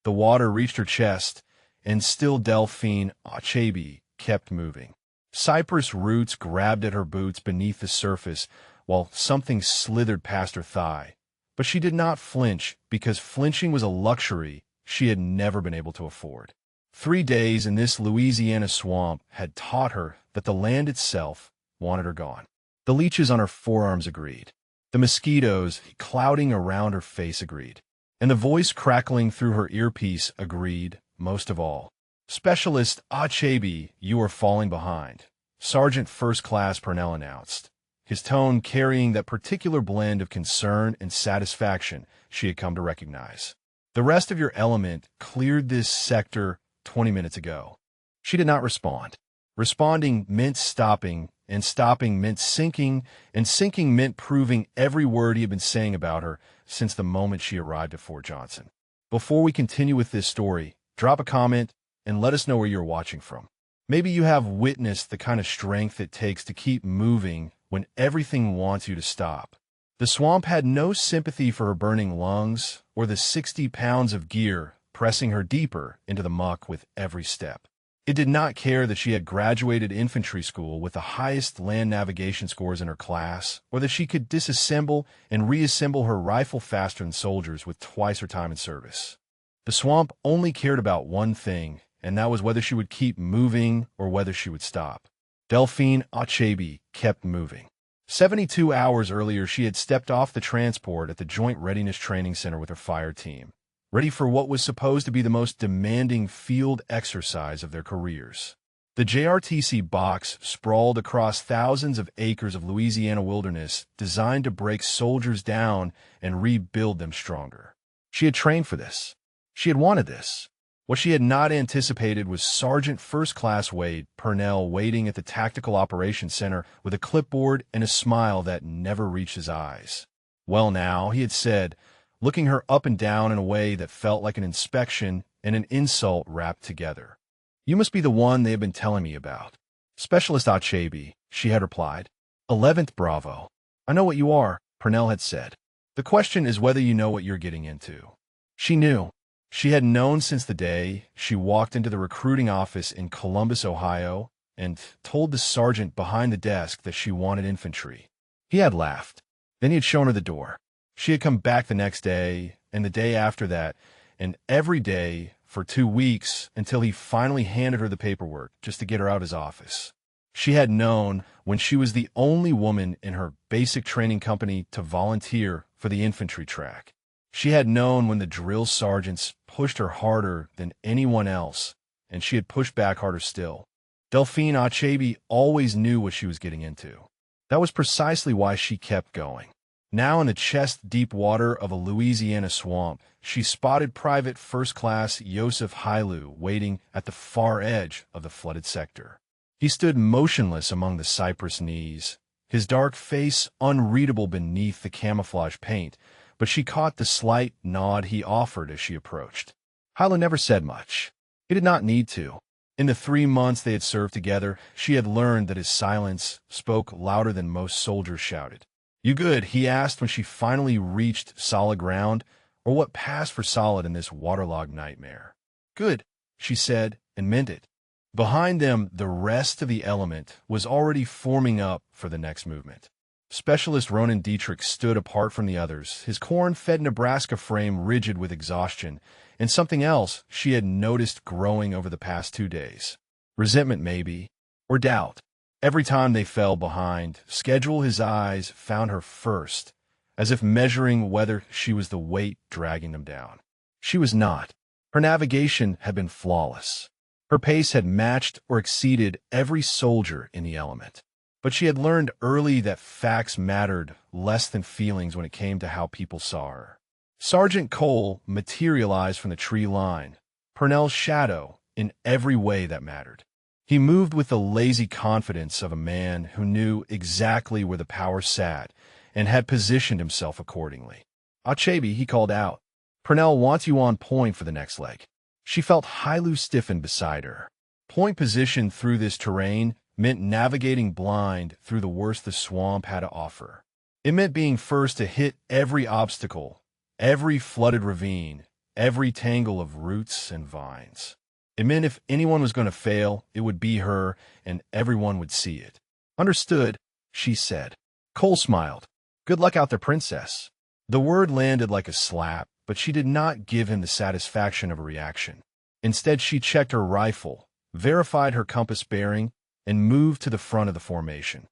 The water reached her chest, and still Delphine Achebe kept moving. Cypress roots grabbed at her boots beneath the surface, while something slithered past her thigh. But she did not flinch, because flinching was a luxury she had never been able to afford. 3 days in this Louisiana swamp had taught her that the land itself wanted her gone. The leeches on her forearms agreed. The mosquitoes clouding around her face agreed. And the voice crackling through her earpiece agreed most of all. "Specialist Achebe, you are falling behind," Sergeant First Class Purnell announced, his tone carrying that particular blend of concern and satisfaction she had come to recognize. "The rest of your element cleared this sector 20 minutes ago." She did not respond. Responding meant stopping, and stopping meant sinking, and sinking meant proving every word he had been saying about her since the moment she arrived at Fort Johnson. Before we continue with this story, drop a comment and let us know where you're watching from. Maybe you have witnessed the kind of strength it takes to keep moving when everything wants you to stop. The swamp had no sympathy for her burning lungs or the 60 pounds of gear pressing her deeper into the muck with every step. It did not care that she had graduated infantry school with the highest land navigation scores in her class, or that she could disassemble and reassemble her rifle faster than soldiers with twice her time in service. The swamp only cared about one thing, and that was whether she would keep moving or whether she would stop. Delphine Achebe kept moving. 72 hours earlier, she had stepped off the transport at the Joint Readiness Training Center with her fire team, ready for what was supposed to be the most demanding field exercise of their careers. The JRTC box sprawled across thousands of acres of Louisiana wilderness designed to break soldiers down and rebuild them stronger. She had trained for this. She had wanted this. What she had not anticipated was Sergeant First Class Wade Purnell waiting at the Tactical Operations Center with a clipboard and a smile that never reached his eyes. "Well now," he had said, looking her up and down in a way that felt like an inspection and an insult wrapped together. "You must be the one they have been telling me about." "Specialist Achebe," she had replied. 11th Bravo. "I know what you are," Purnell had said. "The question is whether you know what you're getting into." She knew. She had known since the day she walked into the recruiting office in Columbus, Ohio, and told the sergeant behind the desk that she wanted infantry. He had laughed. Then he had shown her the door. She had come back the next day, and the day after that, and every day for 2 weeks until he finally handed her the paperwork just to get her out of his office. She had known when she was the only woman in her basic training company to volunteer for the infantry track. She had known when the drill sergeants pushed her harder than anyone else, and she had pushed back harder still. Delphine Achebe always knew what she was getting into. That was precisely why she kept going. Now in the chest-deep water of a Louisiana swamp, she spotted Private First Class Joseph Hailu waiting at the far edge of the flooded sector. He stood motionless among the cypress knees, his dark face unreadable beneath the camouflage paint, but she caught the slight nod he offered as she approached. Hailu never said much. He did not need to. In the 3 months they had served together, she had learned that his silence spoke louder than most soldiers shouted. "You good?" he asked when she finally reached solid ground, or what passed for solid in this waterlogged nightmare. "Good," she said, and meant it. Behind them, the rest of the element was already forming up for the next movement. Specialist Ronan Dietrich stood apart from the others, his corn-fed Nebraska frame rigid with exhaustion, and something else she had noticed growing over the past 2 days. Resentment, maybe, or doubt. Every time they fell behind schedule, his eyes found her first, as if measuring whether she was the weight dragging them down. She was not. Her navigation had been flawless. Her pace had matched or exceeded every soldier in the element. But she had learned early that facts mattered less than feelings when it came to how people saw her. Sergeant Cole materialized from the tree line, Purnell's shadow, in every way that mattered. He moved with the lazy confidence of a man who knew exactly where the power sat and had positioned himself accordingly. "Achebe," he called out. "Purnell wants you on point for the next leg." She felt Hailu stiffen beside her. Point position through this terrain meant navigating blind through the worst the swamp had to offer. It meant being first to hit every obstacle, every flooded ravine, every tangle of roots and vines. It meant if anyone was going to fail, it would be her, and everyone would see it. Understood, she said. Cole smiled. Good luck out there, princess. The word landed like a slap, but she did not give him the satisfaction of a reaction. Instead, she checked her rifle, verified her compass bearing, and moved to the front of the formation.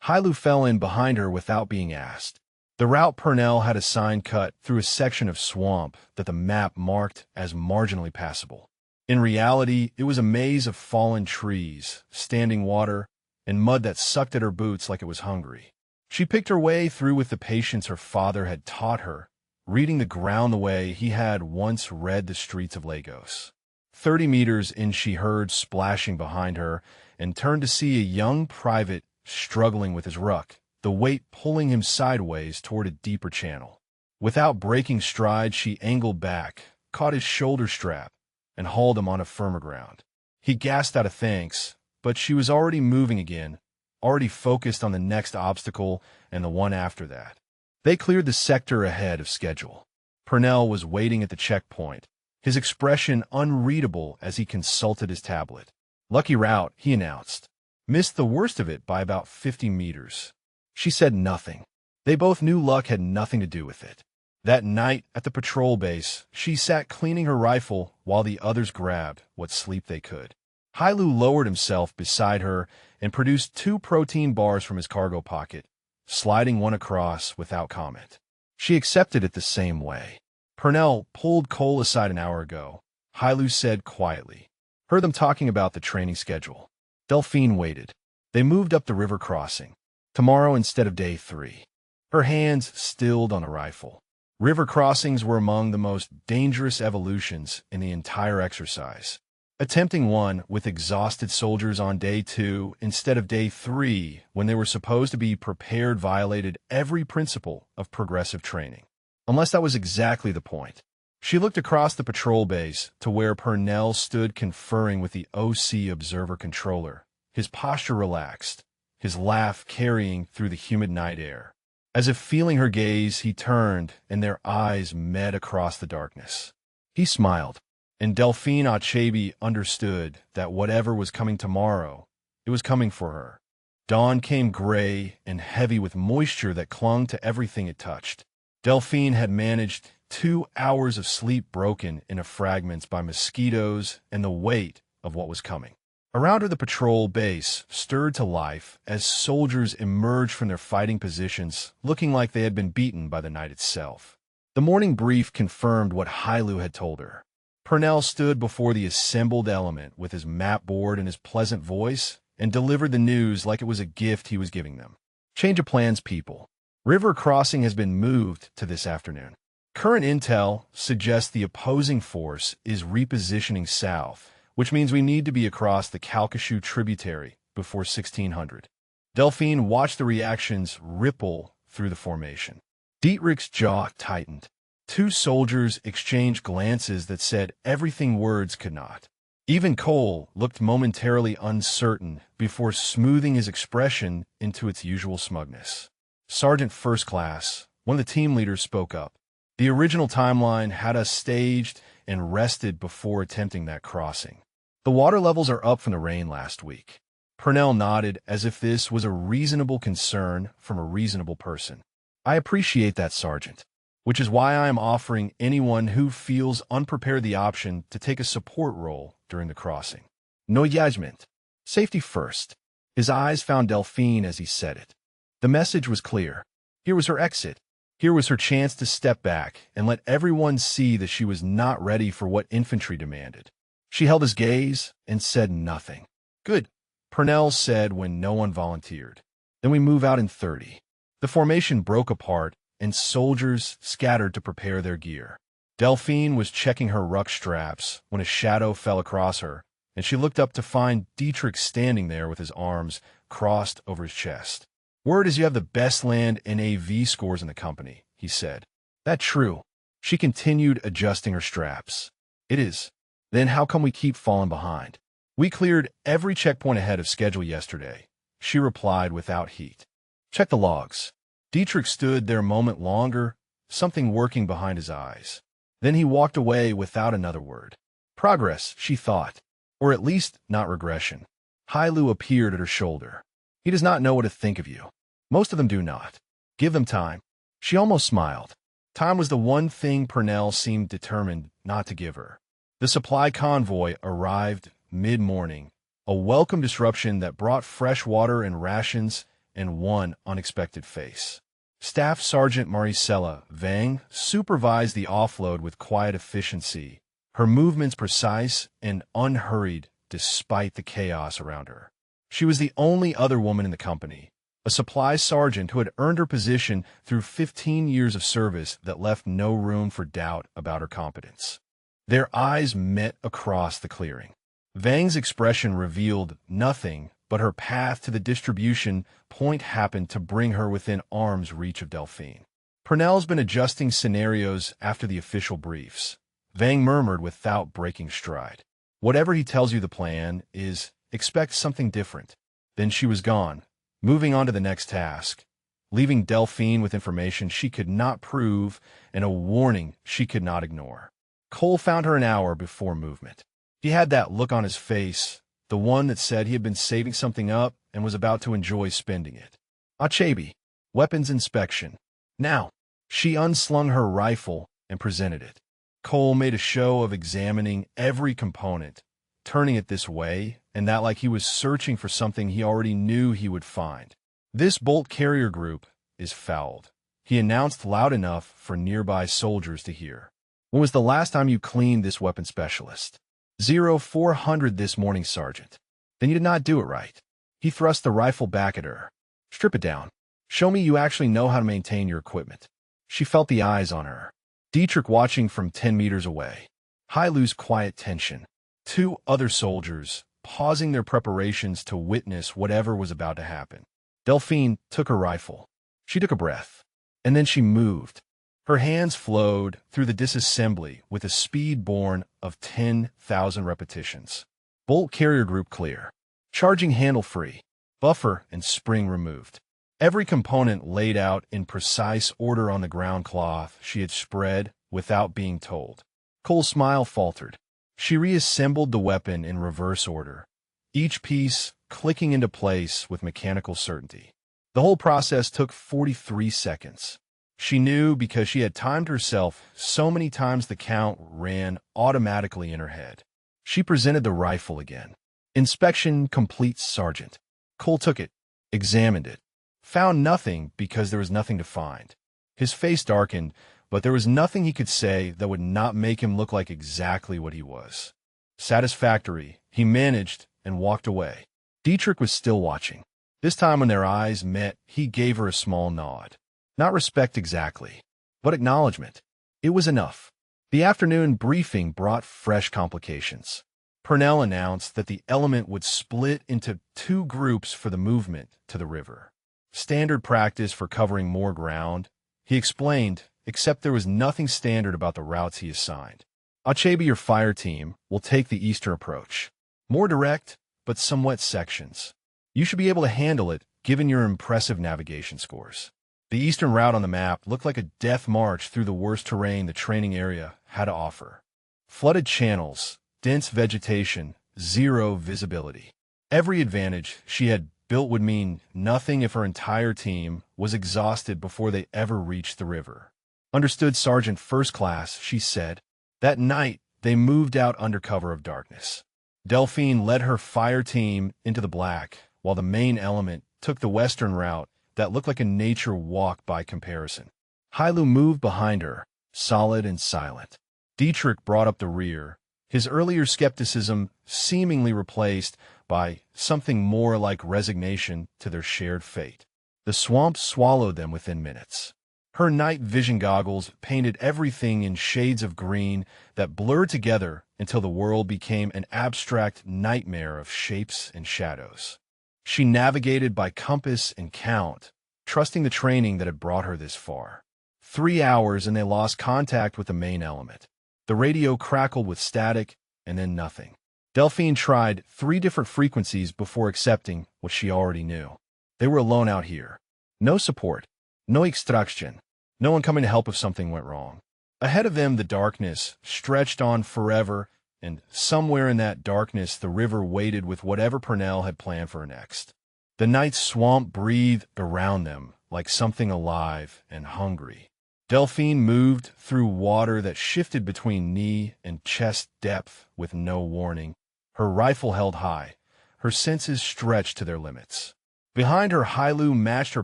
Hailu fell in behind her without being asked. The route Purnell had a sign cut through a section of swamp that the map marked as marginally passable. In reality, it was a maze of fallen trees, standing water, and mud that sucked at her boots like it was hungry. She picked her way through with the patience her father had taught her, reading the ground the way he had once read the streets of Lagos. 30 meters in, she heard splashing behind her and turned to see a young private struggling with his ruck, the weight pulling him sideways toward a deeper channel. Without breaking stride, she angled back, caught his shoulder strap, and hauled him on a firmer ground. He gasped out of thanks, but she was already moving again, already focused on the next obstacle and the one after that. They cleared the sector ahead of schedule. Purnell was waiting at the checkpoint, his expression unreadable as he consulted his tablet. Lucky route, he announced. Missed the worst of it by about 50 meters. She said nothing. They both knew luck had nothing to do with it. That night at the patrol base, she sat cleaning her rifle while the others grabbed what sleep they could. Hailu lowered himself beside her and produced 2 protein bars from his cargo pocket, sliding one across without comment. She accepted it the same way. Purnell pulled Cole aside an hour ago. Hailu said quietly. Heard them talking about the training schedule. Delphine waited. They moved up the river crossing. Tomorrow instead of day 3. Her hands stilled on the rifle. River crossings were among the most dangerous evolutions in the entire exercise. Attempting one with exhausted soldiers on day 2 instead of day 3 when they were supposed to be prepared violated every principle of progressive training. Unless that was exactly the point. She looked across the patrol base to where Purnell stood conferring with the OC observer controller, his posture relaxed, his laugh carrying through the humid night air. As if feeling her gaze, he turned, and their eyes met across the darkness. He smiled, and Delphine Achebe understood that whatever was coming tomorrow, it was coming for her. Dawn came gray and heavy with moisture that clung to everything it touched. Delphine had managed 2 hours of sleep broken into fragments by mosquitoes and the weight of what was coming. Around her, the patrol base stirred to life as soldiers emerged from their fighting positions, looking like they had been beaten by the night itself. The morning brief confirmed what Hailu had told her. Purnell stood before the assembled element with his map board and his pleasant voice and delivered the news like it was a gift he was giving them. Change of plans, people. River crossing has been moved to this afternoon. Current intel suggests the opposing force is repositioning south, which means we need to be across the Calcasieu tributary before 1600. Delphine watched the reactions ripple through the formation. Dietrich's jaw tightened. 2 soldiers exchanged glances that said everything words could not. Even Cole looked momentarily uncertain before smoothing his expression into its usual smugness. Sergeant First Class, one of the team leaders, spoke up. The original timeline had us staged and rested before attempting that crossing. The water levels are up from the rain last week. Purnell nodded as if this was a reasonable concern from a reasonable person. I appreciate that, Sergeant, which is why I am offering anyone who feels unprepared the option to take a support role during the crossing. No judgment. Safety first. His eyes found Delphine as he said it. The message was clear. Here was her exit. Here was her chance to step back and let everyone see that she was not ready for what infantry demanded. She held his gaze and said nothing. Good, Purnell said when no one volunteered. Then we move out in 30. The formation broke apart and soldiers scattered to prepare their gear. Delphine was checking her ruck straps when a shadow fell across her, and she looked up to find Dietrich standing there with his arms crossed over his chest. Word is you have the best land NAV scores in the company, he said. That true? She continued adjusting her straps. It is. Then how come we keep falling behind? We cleared every checkpoint ahead of schedule yesterday, she replied without heat. Check the logs. Dietrich stood there a moment longer, something working behind his eyes. Then he walked away without another word. Progress, she thought, or at least not regression. Hailu appeared at her shoulder. He does not know what to think of you. Most of them do not. Give them time. She almost smiled. Time was the one thing Purnell seemed determined not to give her. The supply convoy arrived mid-morning, a welcome disruption that brought fresh water and rations and one unexpected face. Staff Sergeant Maricela Vang supervised the offload with quiet efficiency, her movements precise and unhurried despite the chaos around her. She was the only other woman in the company, a supply sergeant who had earned her position through 15 years of service that left no room for doubt about her competence. Their eyes met across the clearing. Vang's expression revealed nothing, but her path to the distribution point happened to bring her within arm's reach of Delphine. Purnell's been adjusting scenarios after the official briefs. Vang murmured without breaking stride. Whatever he tells you the plan is, expect something different. Then she was gone, moving on to the next task, leaving Delphine with information she could not prove and a warning she could not ignore. Cole found her an hour before movement. He had that look on his face, the one that said he had been saving something up and was about to enjoy spending it. Achabi, weapons inspection. Now, she unslung her rifle and presented it. Cole made a show of examining every component, turning it this way and that like he was searching for something he already knew he would find. This bolt carrier group is fouled, he announced loud enough for nearby soldiers to hear. When was the last time you cleaned this weapon specialist? 0400 this morning, Sergeant. Then you did not do it right. He thrust the rifle back at her. Strip it down. Show me you actually know how to maintain your equipment. She felt the eyes on her. Dietrich watching from 10 meters away. Hailu's quiet tension. Two other soldiers, pausing their preparations to witness whatever was about to happen. Delphine took her rifle. She took a breath. And then she moved. Her hands flowed through the disassembly with a speed born of 10,000 repetitions. Bolt carrier group clear. Charging handle free. Buffer and spring removed. Every component laid out in precise order on the ground cloth she had spread without being told. Cole's smile faltered. She reassembled the weapon in reverse order, each piece clicking into place with mechanical certainty. The whole process took 43 seconds. She knew because she had timed herself so many times the count ran automatically in her head. She presented the rifle again. Inspection complete, Sergeant. Cole took it, examined it, found nothing because there was nothing to find. His face darkened, but there was nothing he could say that would not make him look like exactly what he was. Satisfactory, he managed and walked away. Dietrich was still watching. This time when their eyes met, he gave her a small nod. Not respect exactly, but acknowledgement. It was enough. The afternoon briefing brought fresh complications. Purnell announced that the element would split into two groups for the movement to the river. Standard practice for covering more ground, he explained, except there was nothing standard about the routes he assigned. Achabi, your fire team, will take the eastern approach. More direct, but some wet sections. You should be able to handle it, given your impressive navigation scores. The eastern route on the map looked like a death march through the worst terrain the training area had to offer. Flooded channels, dense vegetation, zero visibility. Every advantage she had built would mean nothing if her entire team was exhausted before they ever reached the river. Understood, Sergeant First Class, she said. That night, they moved out under cover of darkness. Delphine led her fire team into the black, while the main element took the western route that looked like a nature walk by comparison. Hailu moved behind her, solid and silent. Dietrich brought up the rear, his earlier skepticism seemingly replaced by something more like resignation to their shared fate. The swamp swallowed them within minutes. Her night vision goggles painted everything in shades of green that blurred together until the world became an abstract nightmare of shapes and shadows. She navigated by compass and count, trusting the training that had brought her this far. 3 hours and they lost contact with the main element. The radio crackled with static, and then nothing. Delphine tried 3 different frequencies before accepting what she already knew. They were alone out here. No support, no extraction, no one coming to help if something went wrong. Ahead of them, the darkness stretched on forever, and somewhere in that darkness, the river waited with whatever Purnell had planned for her next. The night swamp breathed around them like something alive and hungry. Delphine moved through water that shifted between knee and chest depth with no warning, her rifle held high, her senses stretched to their limits. Behind her, Hailu matched her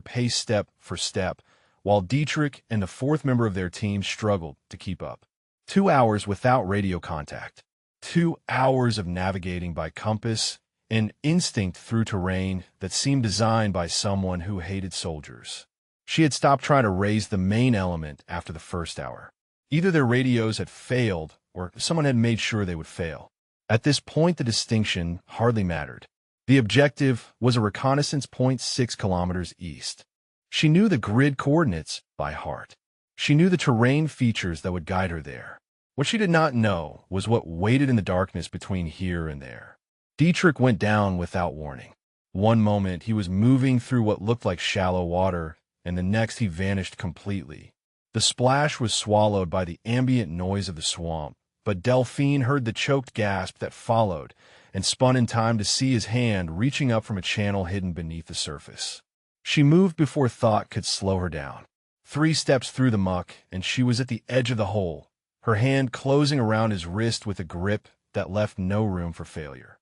pace step for step, while Dietrich and the fourth member of their team struggled to keep up. 2 hours without radio contact. 2 hours of navigating by compass and instinct through terrain that seemed designed by someone who hated soldiers. She had stopped trying to raise the main element after the first hour. Either their radios had failed, or someone had made sure they would fail. At this point, the distinction hardly mattered. The objective was a reconnaissance point 6 kilometers east. She knew the grid coordinates by heart. She knew the terrain features that would guide her there. What she did not know was what waited in the darkness between here and there. Dietrich went down without warning. One moment he was moving through what looked like shallow water, and the next he vanished completely. The splash was swallowed by the ambient noise of the swamp, but Delphine heard the choked gasp that followed and spun in time to see his hand reaching up from a channel hidden beneath the surface. She moved before thought could slow her down. 3 steps through the muck, and she was at the edge of the hole, her hand closing around his wrist with a grip that left no room for failure.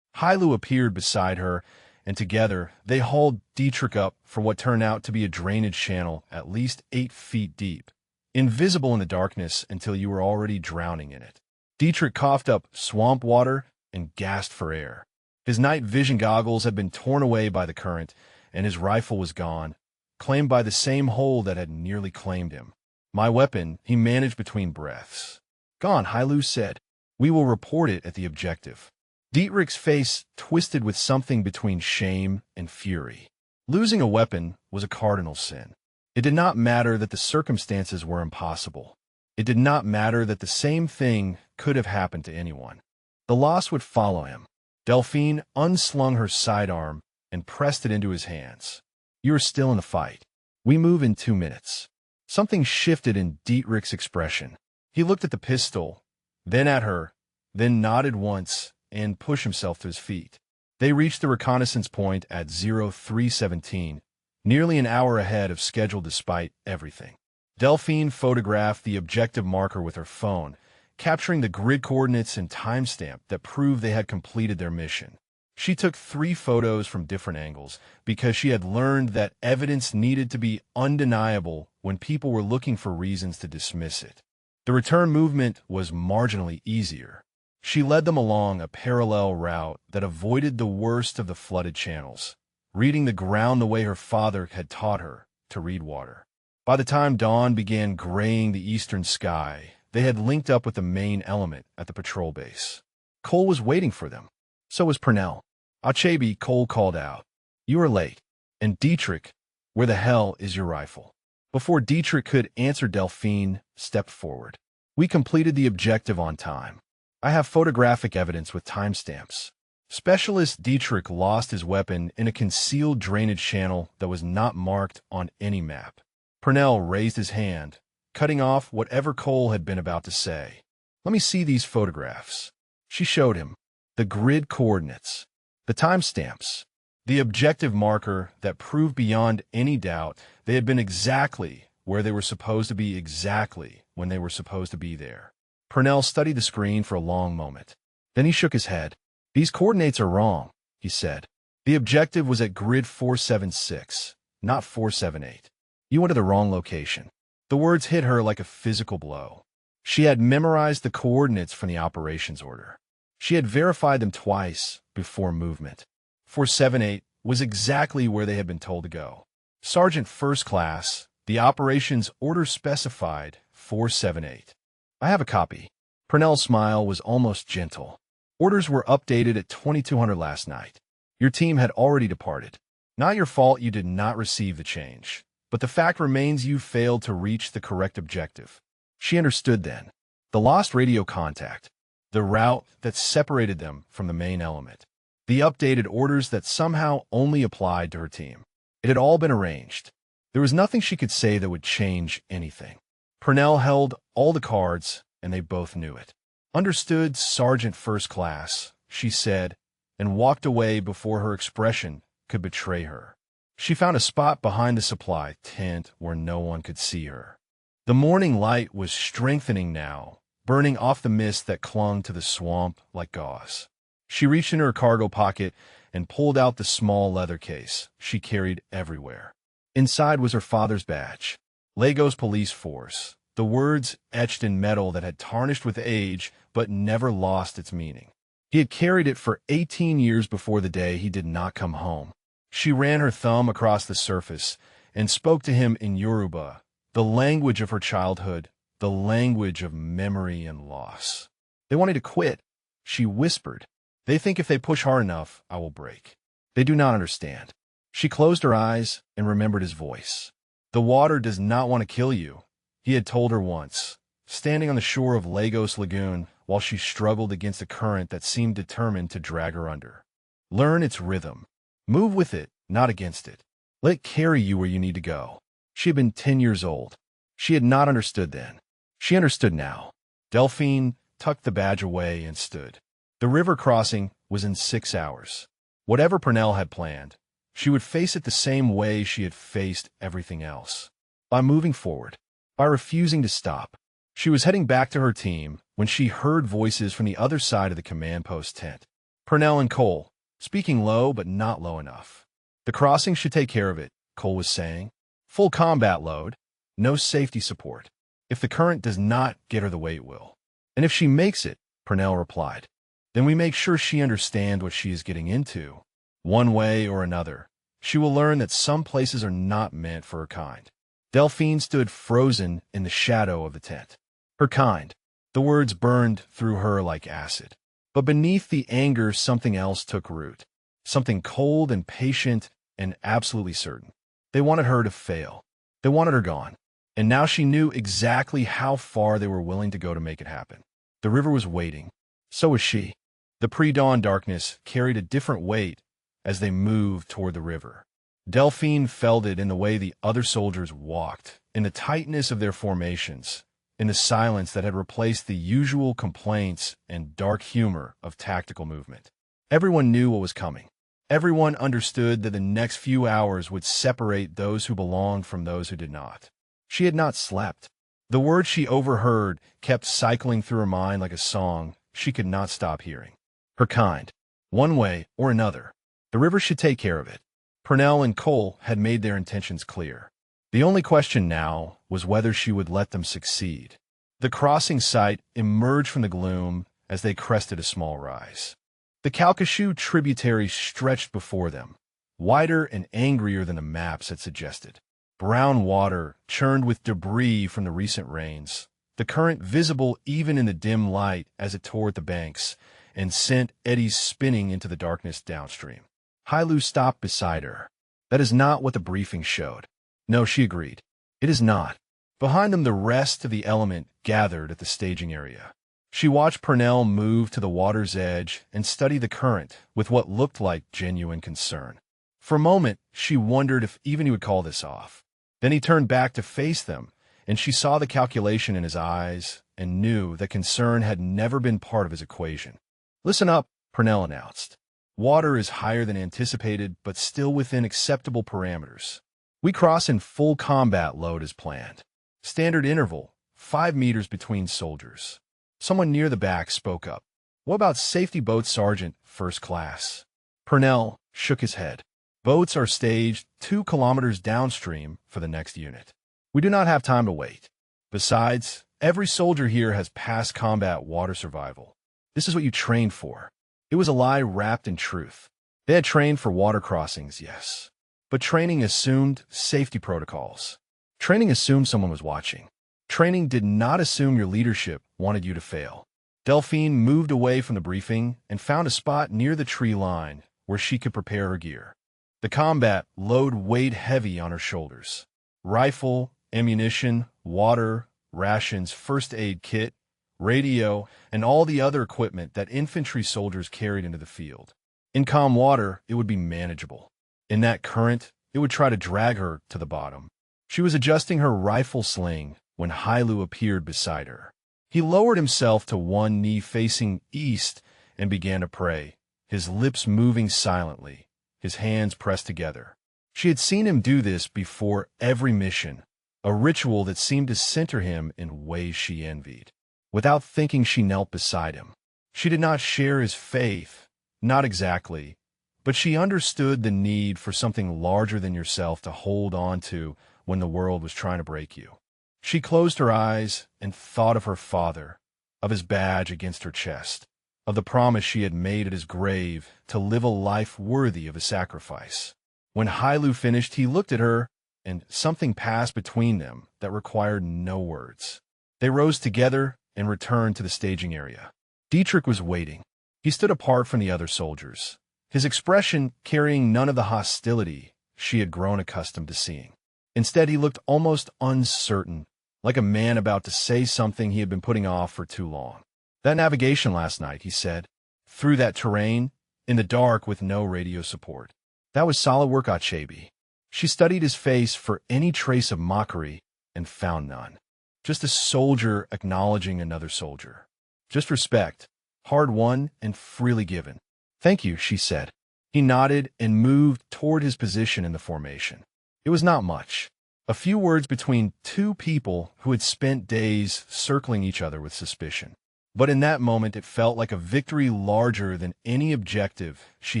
Hailu appeared beside her, and together they hauled Dietrich up for what turned out to be a drainage channel at least 8 feet deep, invisible in the darkness until you were already drowning in it. Dietrich coughed up swamp water and gasped for air. His night vision goggles had been torn away by the current, and his rifle was gone, claimed by the same hole that had nearly claimed him. My weapon, he managed between breaths. Gone, Hailu said. We will report it at the objective. Dietrich's face twisted with something between shame and fury. Losing a weapon was a cardinal sin. It did not matter that the circumstances were impossible. It did not matter that the same thing could have happened to anyone. The loss would follow him. Delphine unslung her sidearm and pressed it into his hands. You are still in the fight. We move in 2 minutes. Something shifted in Dietrich's expression. He looked at the pistol, then at her, then nodded once, and pushed himself to his feet. They reached the reconnaissance point at 0317, nearly an hour ahead of schedule despite everything. Delphine photographed the objective marker with her phone, capturing the grid coordinates and timestamp that proved they had completed their mission. She took 3 photos from different angles because she had learned that evidence needed to be undeniable when people were looking for reasons to dismiss it. The return movement was marginally easier. She led them along a parallel route that avoided the worst of the flooded channels, reading the ground the way her father had taught her to read water. By the time dawn began graying the eastern sky, they had linked up with the main element at the patrol base. Cole was waiting for them. So was Purnell. Achebe, Cole called out. You are late. And Dietrich, where the hell is your rifle? Before Dietrich could answer, Delphine stepped forward. We completed the objective on time. I have photographic evidence with timestamps. Specialist Dietrich lost his weapon in a concealed drainage channel that was not marked on any map. Purnell raised his hand, cutting off whatever Cole had been about to say. Let me see these photographs. She showed him the grid coordinates, the timestamps, the objective marker that proved beyond any doubt they had been exactly where they were supposed to be exactly when they were supposed to be there. Purnell studied the screen for a long moment. Then he shook his head. These coordinates are wrong, he said. The objective was at grid 476, not 478. You went to the wrong location. The words hit her like a physical blow. She had memorized the coordinates from the operations order. She had verified them twice before movement. 478 was exactly where they had been told to go. Sergeant First Class, the operations order specified 478. I have a copy. Purnell's smile was almost gentle. Orders were updated at 2200 last night. Your team had already departed. Not your fault you did not receive the change, but the fact remains you failed to reach the correct objective. She understood then. The lost radio contact, the route that separated them from the main element, the updated orders that somehow only applied to her team. It had all been arranged. There was nothing she could say that would change anything. Purnell held all the cards, and they both knew it. "Understood, Sergeant First Class," she said, and walked away before her expression could betray her. She found a spot behind the supply tent where no one could see her. The morning light was strengthening now, burning off the mist that clung to the swamp like gauze. She reached into her cargo pocket and pulled out the small leather case she carried everywhere. Inside was her father's badge, Lagos Police Force, the words etched in metal that had tarnished with age but never lost its meaning. He had carried it for 18 years before the day he did not come home. She ran her thumb across the surface and spoke to him in Yoruba, the language of her childhood, the language of memory and loss. "They wanted to quit," she whispered. "They think if they push hard enough, I will break. They do not understand." She closed her eyes and remembered his voice. "The water does not want to kill you," he had told her once, standing on the shore of Lagos Lagoon while she struggled against a current that seemed determined to drag her under. "Learn its rhythm. Move with it, not against it. Let it carry you where you need to go." She had been 10 years old. She had not understood then. She understood now. Delphine tucked the badge away and stood. The river crossing was in 6 hours. Whatever Purnell had planned, she would face it the same way she had faced everything else. By moving forward. By refusing to stop. She was heading back to her team when she heard voices from the other side of the command post tent. Purnell and Cole, speaking low but not low enough. "The crossing should take care of it," Cole was saying. "Full combat load. No safety support. If the current does not get her the way it will." "And if she makes it," Purnell replied, "then we make sure she understands what she is getting into. One way or another, she will learn that some places are not meant for her kind." Delphine stood frozen in the shadow of the tent. Her kind. The words burned through her like acid. But beneath the anger, something else took root. Something cold and patient and absolutely certain. They wanted her to fail. They wanted her gone. And now she knew exactly how far they were willing to go to make it happen. The river was waiting. So was she. The pre-dawn darkness carried a different weight as they moved toward the river. Delphine felt it in the way the other soldiers walked, in the tightness of their formations, in the silence that had replaced the usual complaints and dark humor of tactical movement. Everyone knew what was coming. Everyone understood that the next few hours would separate those who belonged from those who did not. She had not slept. The words she overheard kept cycling through her mind like a song she could not stop hearing. Her kind. One way or another. The river should take care of it. Purnell and Cole had made their intentions clear. The only question now was whether she would let them succeed. The crossing site emerged from the gloom as they crested a small rise. The Calcasieu tributary stretched before them, wider and angrier than the maps had suggested. Brown water churned with debris from the recent rains, the current visible even in the dim light as it tore at the banks and sent eddies spinning into the darkness downstream. Hailu stopped beside her. "That is not what the briefing showed." "No," she agreed. "It is not." Behind them, the rest of the element gathered at the staging area. She watched Purnell move to the water's edge and study the current with what looked like genuine concern. For a moment, she wondered if even he would call this off. Then he turned back to face them, and she saw the calculation in his eyes and knew that concern had never been part of his equation. "Listen up," Purnell announced. "Water is higher than anticipated, but still within acceptable parameters. We cross in full combat load as planned. Standard interval, 5 meters between soldiers." Someone near the back spoke up. "What about safety boats, Sergeant First Class?" Purnell shook his head. "Boats are staged 2 kilometers downstream for the next unit. We do not have time to wait. Besides, every soldier here has past combat water survival. This is what you trained for." It was a lie wrapped in truth. They had trained for water crossings, yes. But training assumed safety protocols. Training assumed someone was watching. Training did not assume your leadership wanted you to fail. Delphine moved away from the briefing and found a spot near the tree line where she could prepare her gear. The combat load weighed heavy on her shoulders. Rifle, ammunition, water, rations, first aid kit, radio, and all the other equipment that infantry soldiers carried into the field. In calm water, it would be manageable. In that current, it would try to drag her to the bottom. She was adjusting her rifle sling when Hailu appeared beside her. He lowered himself to one knee facing east and began to pray, his lips moving silently, his hands pressed together. She had seen him do this before every mission, a ritual that seemed to center him in ways she envied. Without thinking, she knelt beside him. She did not share his faith, not exactly, but she understood the need for something larger than yourself to hold on to when the world was trying to break you. She closed her eyes and thought of her father, of his badge against her chest, of the promise she had made at his grave to live a life worthy of his sacrifice. When Hailu finished, he looked at her, and something passed between them that required no words. They rose together and returned to the staging area. Dietrich was waiting. He stood apart from the other soldiers, his expression carrying none of the hostility she had grown accustomed to seeing. Instead, he looked almost uncertain, like a man about to say something he had been putting off for too long. "That navigation last night," he said, "through that terrain, in the dark with no radio support. That was solid work, Achebe." She studied his face for any trace of mockery and found none. Just a soldier acknowledging another soldier. Just respect, hard won and freely given. "Thank you," she said. He nodded and moved toward his position in the formation. It was not much. A few words between two people who had spent days circling each other with suspicion. But in that moment, it felt like a victory larger than any objective she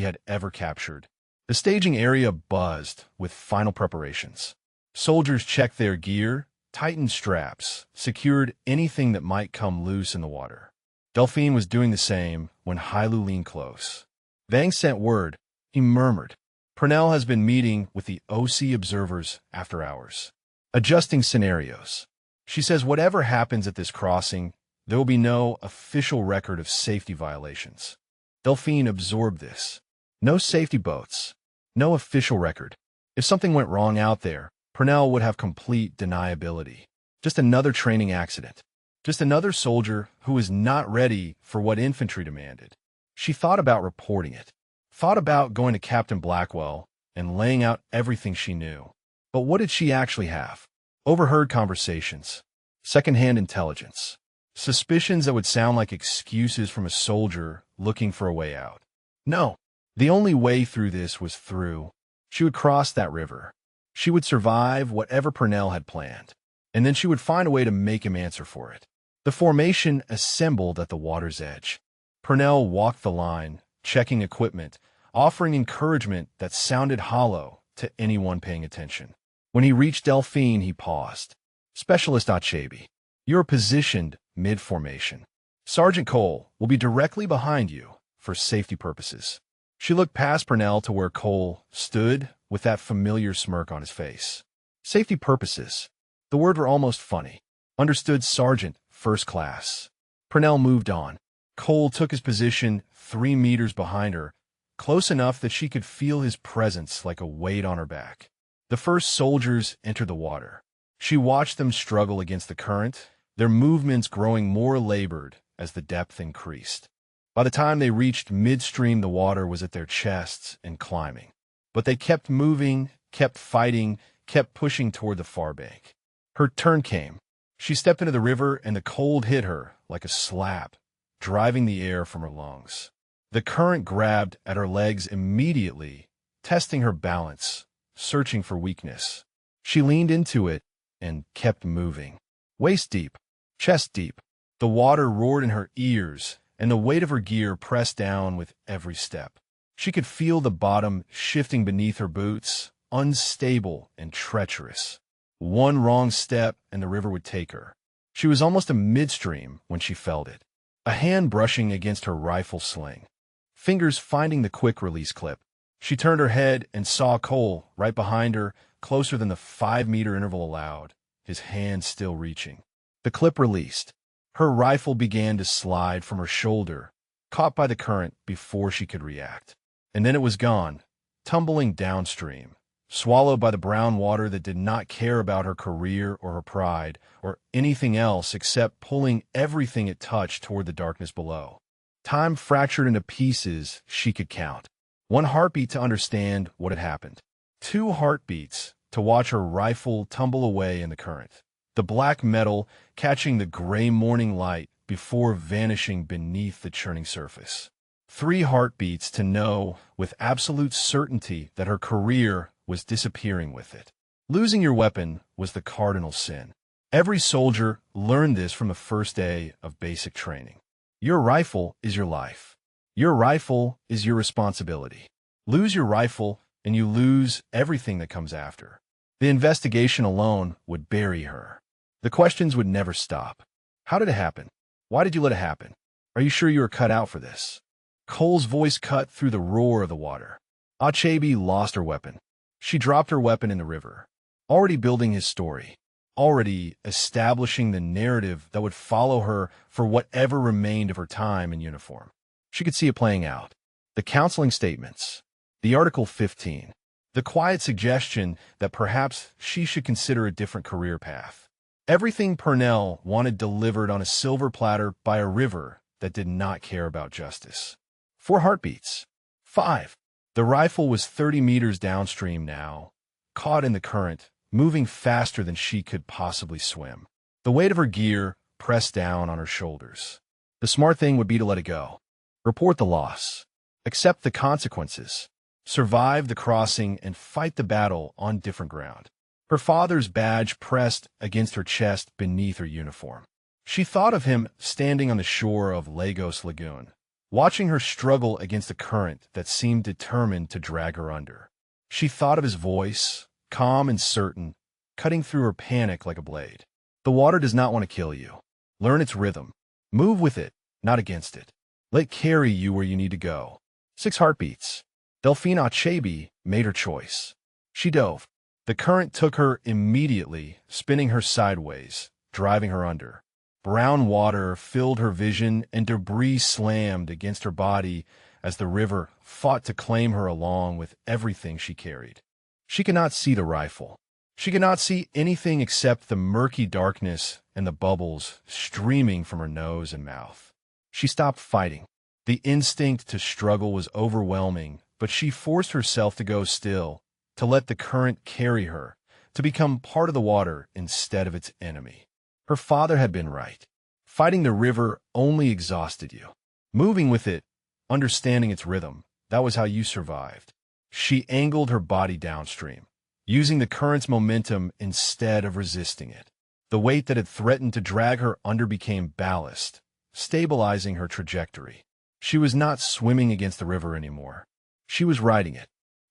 had ever captured. The staging area buzzed with final preparations. Soldiers checked their gear, tightened straps, secured anything that might come loose in the water. Delphine was doing the same when Hailu leaned close. "Vang sent word," he murmured. "Purnell has been meeting with the OC observers after hours, adjusting scenarios. She says whatever happens at this crossing, there will be no official record of safety violations." Delphine absorbed this. No safety boats, no official record. If something went wrong out there, Purnell would have complete deniability. Just another training accident. Just another soldier who was not ready for what infantry demanded. She thought about reporting it. Thought about going to Captain Blackwell and laying out everything she knew. But what did she actually have? Overheard conversations, secondhand intelligence, suspicions that would sound like excuses from a soldier looking for a way out. No, the only way through this was through. She would cross that river. She would survive whatever Purnell had planned, and then she would find a way to make him answer for it. The formation assembled at the water's edge. Purnell walked the line, checking equipment, offering encouragement that sounded hollow to anyone paying attention. When he reached Delphine, he paused. "Specialist Achebe, you're positioned mid-formation. Sergeant Cole will be directly behind you for safety purposes." She looked past Purnell to where Cole stood with that familiar smirk on his face. Safety purposes. The word were almost funny. Understood, Sergeant, first class. Purnell moved on. Cole took his position 3 meters behind her, close enough that she could feel his presence like a weight on her back. The first soldiers entered the water. She watched them struggle against the current, their movements growing more labored as the depth increased. By the time they reached midstream, the water was at their chests and climbing. But they kept moving, kept fighting, kept pushing toward the far bank. Her turn came. She stepped into the river, and the cold hit her like a slap, driving the air from her lungs. The current grabbed at her legs immediately, testing her balance, searching for weakness. She leaned into it and kept moving. Waist deep, chest deep. The water roared in her ears, and the weight of her gear pressed down with every step. She could feel the bottom shifting beneath her boots, unstable and treacherous. One wrong step and the river would take her. She was almost a midstream when she felt it. A hand brushing against her rifle sling. Fingers finding the quick-release clip. She turned her head and saw Cole right behind her, closer than the 5-meter interval allowed, his hand still reaching. The clip released. Her rifle began to slide from her shoulder, caught by the current before she could react. And then it was gone, tumbling downstream, swallowed by the brown water that did not care about her career or her pride or anything else except pulling everything it touched toward the darkness below. Time fractured into pieces she could count. 1 heartbeat to understand what had happened. 2 heartbeats to watch her rifle tumble away in the current. the black metal catching the gray morning light before vanishing beneath the churning surface. 3 heartbeats to know with absolute certainty that her career was disappearing with it. Losing your weapon was the cardinal sin. Every soldier learned this from the first day of basic training. Your rifle is your life. Your rifle is your responsibility. Lose your rifle, and you lose everything that comes after. The investigation alone would bury her. The questions would never stop. How did it happen? Why did you let it happen? Are you sure you were cut out for this? Cole's voice cut through the roar of the water. Achebe lost her weapon. She dropped her weapon in the river. Already building his story. Already establishing the narrative that would follow her for whatever remained of her time in uniform. She could see it playing out. The counseling statements. The Article 15. The quiet suggestion that perhaps she should consider a different career path. Everything Purnell wanted delivered on a silver platter by a river that did not care about justice. 4 heartbeats. 5. The rifle was 30 meters downstream now, caught in the current, moving faster than she could possibly swim. The weight of her gear pressed down on her shoulders. The smart thing would be to let it go. Report the loss. Accept the consequences. Survive the crossing and fight the battle on different ground. Her father's badge pressed against her chest beneath her uniform. She thought of him standing on the shore of Lagos Lagoon, watching her struggle against a current that seemed determined to drag her under. She thought of his voice, calm and certain, cutting through her panic like a blade. The water does not want to kill you. Learn its rhythm. Move with it, not against it. Let it carry you where you need to go. 6 heartbeats. Delphine Achebe made her choice. She dove. The current took her immediately, spinning her sideways, driving her under. Brown water filled her vision and debris slammed against her body as the river fought to claim her along with everything she carried. She could not see the rifle. She could not see anything except the murky darkness and the bubbles streaming from her nose and mouth. She stopped fighting. The instinct to struggle was overwhelming, but she forced herself to go still, to let the current carry her, to become part of the water instead of its enemy. Her father had been right. Fighting the river only exhausted you. Moving with it, understanding its rhythm, that was how you survived. She angled her body downstream, using the current's momentum instead of resisting it. The weight that had threatened to drag her under became ballast, stabilizing her trajectory. She was not swimming against the river anymore. She was riding it.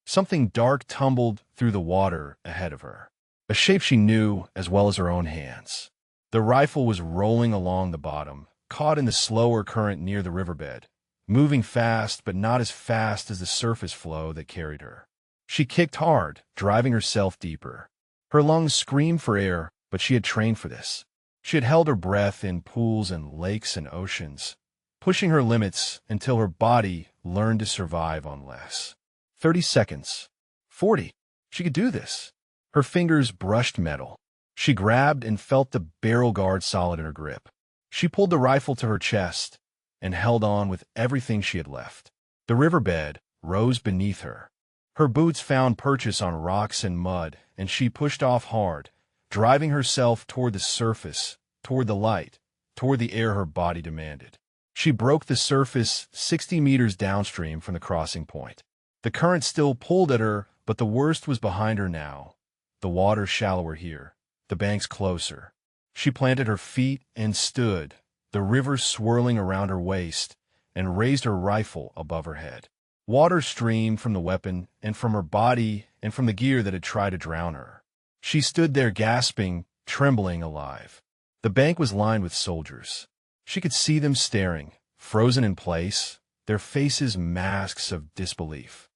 Something dark tumbled through the water ahead of her, a shape she knew as well as her own hands. The rifle was rolling along the bottom, caught in the slower current near the riverbed, moving fast but not as fast as the surface flow that carried her. She kicked hard, driving herself deeper. Her lungs screamed for air, but she had trained for this. She had held her breath in pools and lakes and oceans, pushing her limits until her body learned to survive on less. 30 seconds. 40. She could do this. Her fingers brushed metal. She grabbed and felt the barrel guard solid in her grip. She pulled the rifle to her chest and held on with everything she had left. The riverbed rose beneath her. Her boots found purchase on rocks and mud, and she pushed off hard, driving herself toward the surface, toward the light, toward the air her body demanded. She broke the surface 60 meters downstream from the crossing point. The current still pulled at her, but the worst was behind her now. The water shallower here, the banks closer. She planted her feet and stood, the river swirling around her waist, and raised her rifle above her head. Water streamed from the weapon and from her body and from the gear that had tried to drown her. She stood there gasping, trembling, alive. The bank was lined with soldiers. She could see them staring, frozen in place, their faces masks of disbelief.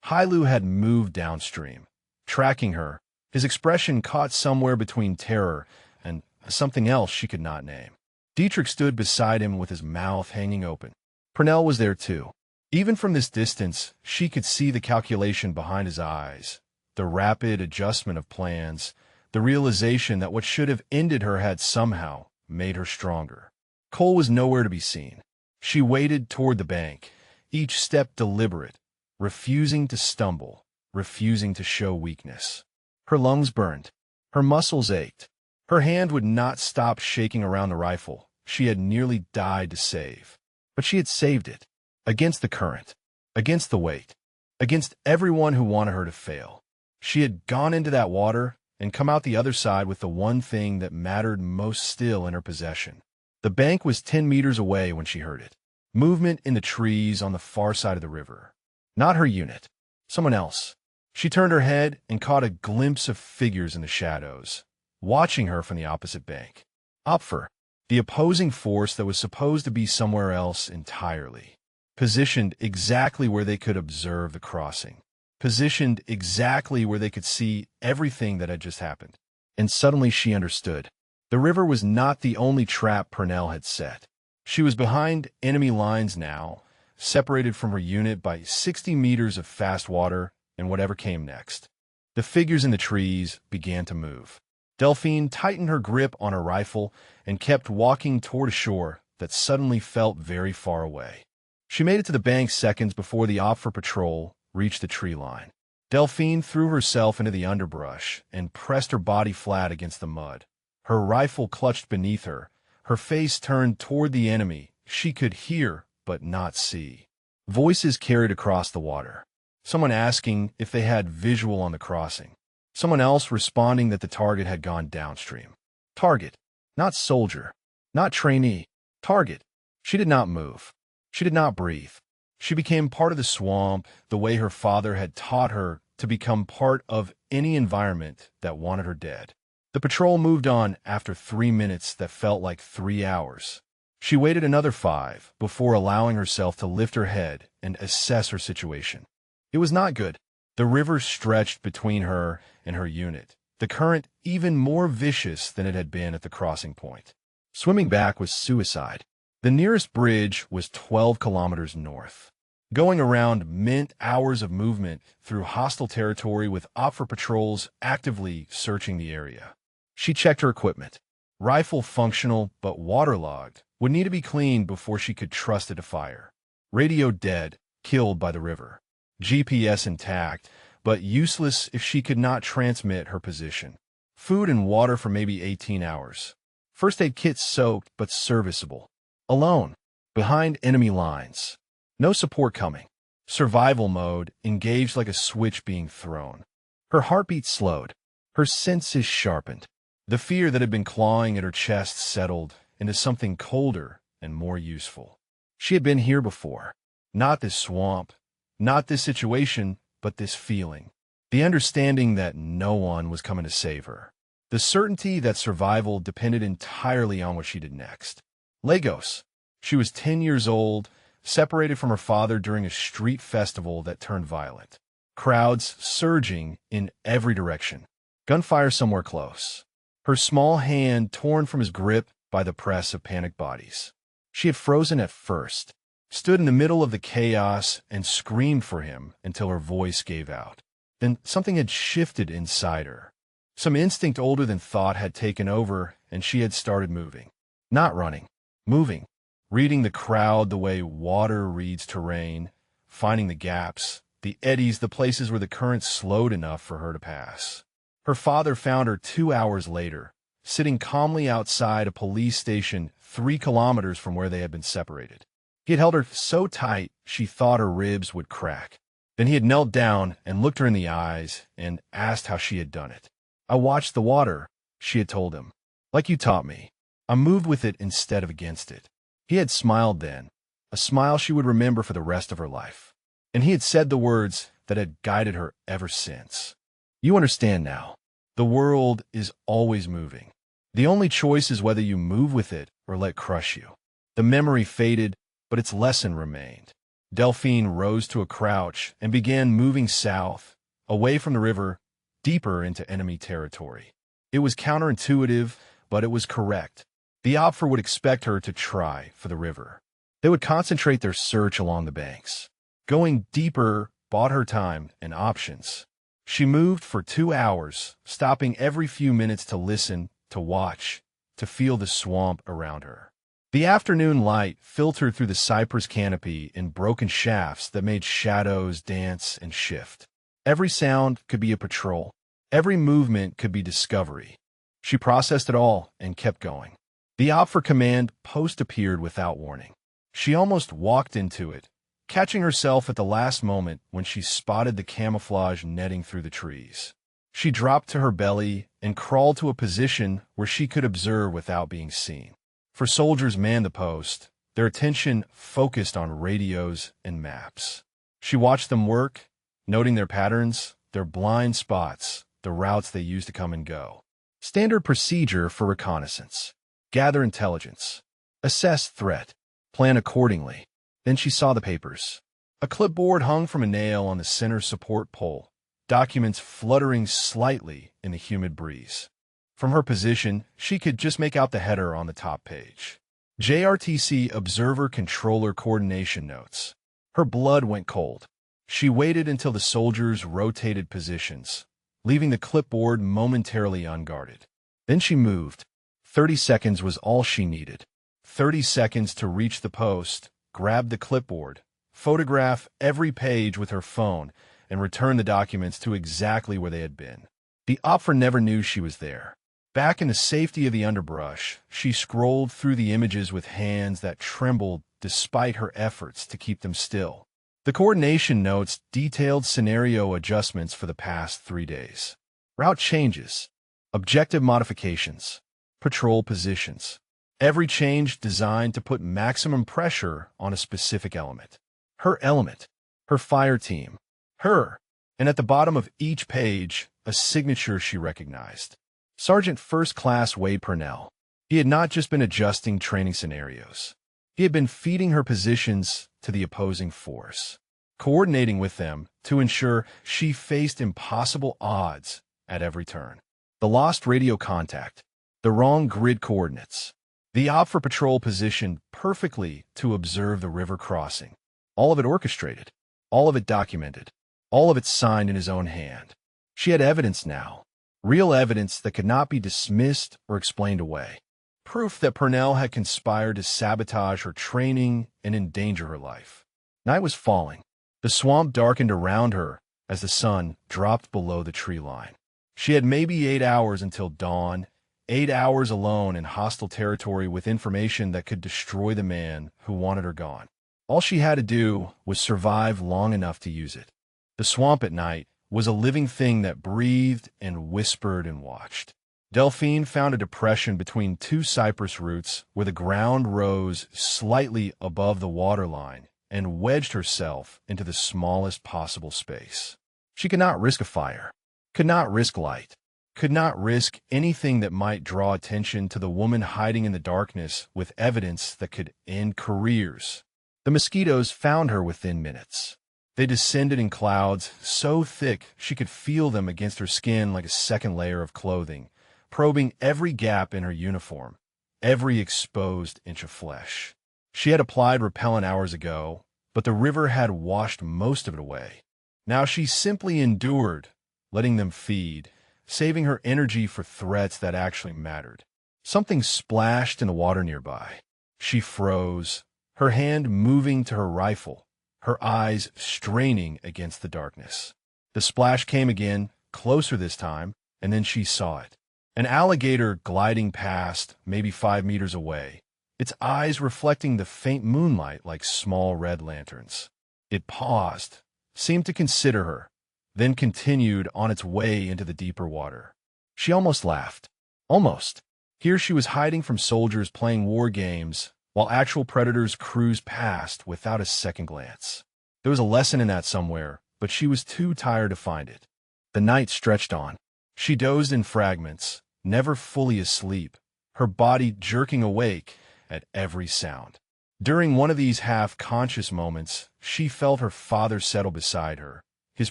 Hailu had moved downstream, tracking her, his expression caught somewhere between terror and something else she could not name. Dietrich stood beside him with his mouth hanging open. Purnell was there too. Even from this distance, she could see the calculation behind his eyes, the rapid adjustment of plans, the realization that what should have ended her had somehow made her stronger. Cole was nowhere to be seen. She waded toward the bank, each step deliberate, refusing to stumble, refusing to show weakness. Her lungs burned. Her muscles ached. Her hand would not stop shaking around the rifle she had nearly died to save. But she had saved it. Against the current. Against the weight. Against everyone who wanted her to fail. She had gone into that water and come out the other side with the one thing that mattered most still in her possession. The bank was 10 meters away when she heard it. Movement in the trees on the far side of the river. Not her unit. Someone else. She turned her head and caught a glimpse of figures in the shadows, watching her from the opposite bank. Opfer, the opposing force that was supposed to be somewhere else entirely. Positioned exactly where they could observe the crossing. Positioned exactly where they could see everything that had just happened. And suddenly she understood. The river was not the only trap Purnell had set. She was behind enemy lines now, separated from her unit by 60 meters of fast water and whatever came next. The figures in the trees began to move. Delphine tightened her grip on her rifle and kept walking toward a shore that suddenly felt very far away. She made it to the bank seconds before the Opfer patrol reached the tree line. Delphine threw herself into the underbrush and pressed her body flat against the mud. Her rifle clutched beneath her, her face turned toward the enemy she could hear but not see. Voices carried across the water. Someone asking if they had visual on the crossing. Someone else responding that the target had gone downstream. Target. Not soldier. Not trainee. Target. She did not move. She did not breathe. She became part of the swamp the way her father had taught her to become part of any environment that wanted her dead. The patrol moved on after 3 minutes that felt like 3 hours. She waited another 5 before allowing herself to lift her head and assess her situation. It was not good. The river stretched between her and her unit, the current even more vicious than it had been at the crossing point. Swimming back was suicide. The nearest bridge was 12 kilometers north. Going around meant hours of movement through hostile territory with Opfer patrols actively searching the area. She checked her equipment. Rifle functional but waterlogged, would need to be cleaned before she could trust it to fire. Radio dead, killed by the river. GPS intact, but useless if she could not transmit her position. Food and water for maybe 18 hours. First aid kit soaked but serviceable. Alone, behind enemy lines. No support coming. Survival mode, engaged like a switch being thrown. Her heartbeat slowed. Her senses sharpened. The fear that had been clawing at her chest settled into something colder and more useful. She had been here before. Not this swamp, not this situation, but this feeling. The understanding that no one was coming to save her. The certainty that survival depended entirely on what she did next. Lagos. She was 10 years old, separated from her father during a street festival that turned violent. Crowds surging in every direction. Gunfire somewhere close. Her small hand torn from his grip by the press of panicked bodies. She had frozen at first, stood in the middle of the chaos and screamed for him until her voice gave out. Then something had shifted inside her. Some instinct older than thought had taken over and she had started moving. Not running, moving. Reading the crowd the way water reads terrain, finding the gaps, the eddies, the places where the current slowed enough for her to pass. Her father found her 2 hours later, sitting calmly outside a police station 3 kilometers from where they had been separated. He had held her so tight she thought her ribs would crack. Then he had knelt down and looked her in the eyes and asked how she had done it. "I watched the water," she had told him. "Like you taught me. I moved with it instead of against it." He had smiled then, a smile she would remember for the rest of her life. And he had said the words that had guided her ever since. "You understand now. The world is always moving. The only choice is whether you move with it or let it crush you." The memory faded, but its lesson remained. Delphine rose to a crouch and began moving south, away from the river, deeper into enemy territory. It was counterintuitive, but it was correct. The Opfer would expect her to try for the river. They would concentrate their search along the banks. Going deeper bought her time and options. She moved for 2 hours, stopping every few minutes to listen, to watch, to feel the swamp around her. The afternoon light filtered through the cypress canopy in broken shafts that made shadows dance and shift. Every sound could be a patrol. Every movement could be discovery. She processed it all and kept going. The op for command post appeared without warning. She almost walked into it, catching herself at the last moment when she spotted the camouflage netting through the trees. She dropped to her belly and crawled to a position where she could observe without being seen. For soldiers manned the post, their attention focused on radios and maps. She watched them work, noting their patterns, their blind spots, the routes they used to come and go. Standard procedure for reconnaissance. Gather intelligence. Assess threat. Plan accordingly. Then she saw the papers. A clipboard hung from a nail on the center support pole, documents fluttering slightly in the humid breeze. From her position, she could just make out the header on the top page. JRTC Observer Controller Coordination Notes. Her blood went cold. She waited until the soldiers rotated positions, leaving the clipboard momentarily unguarded. Then she moved. 30 seconds was all she needed. 30 seconds to reach the post, grab the clipboard, photograph every page with her phone, and return the documents to exactly where they had been. The opfer never knew she was there. Back in the safety of the underbrush, she scrolled through the images with hands that trembled despite her efforts to keep them still. The coordination notes detailed scenario adjustments for the past 3 days. Route changes, objective modifications, patrol positions. Every change designed to put maximum pressure on a specific element. Her element, her fire team, her, and at the bottom of each page, a signature she recognized. Sergeant First Class Wade Purnell. He had not just been adjusting training scenarios. He had been feeding her positions to the opposing force, coordinating with them to ensure she faced impossible odds at every turn. The lost radio contact, the wrong grid coordinates, the op for patrol positioned perfectly to observe the river crossing. All of it orchestrated, all of it documented, all of it signed in his own hand. She had evidence now, real evidence that could not be dismissed or explained away. Proof that Purnell had conspired to sabotage her training and endanger her life. Night was falling. The swamp darkened around her as the sun dropped below the tree line. She had maybe 8 hours until dawn, 8 hours alone in hostile territory with information that could destroy the man who wanted her gone. All she had to do was survive long enough to use it. The swamp at night was a living thing that breathed and whispered and watched. Delphine found a depression between 2 cypress roots where the ground rose slightly above the waterline and wedged herself into the smallest possible space. She could not risk a fire, could not risk light, could not risk anything that might draw attention to the woman hiding in the darkness with evidence that could end careers. The mosquitoes found her within minutes. They descended in clouds so thick she could feel them against her skin like a second layer of clothing, probing every gap in her uniform, every exposed inch of flesh. She had applied repellent hours ago, but the river had washed most of it away. Now she simply endured, letting them feed, saving her energy for threats that actually mattered. Something splashed in the water nearby. She froze, her hand moving to her rifle, her eyes straining against the darkness. The splash came again, closer this time, and then she saw it. An alligator gliding past, maybe 5 meters away, its eyes reflecting the faint moonlight like small red lanterns. It paused, seemed to consider her, then continued on its way into the deeper water. She almost laughed. Almost. Here she was hiding from soldiers playing war games, while actual predators cruised past without a second glance. There was a lesson in that somewhere, but she was too tired to find it. The night stretched on. She dozed in fragments, never fully asleep, her body jerking awake at every sound. During one of these half-conscious moments, she felt her father settle beside her, his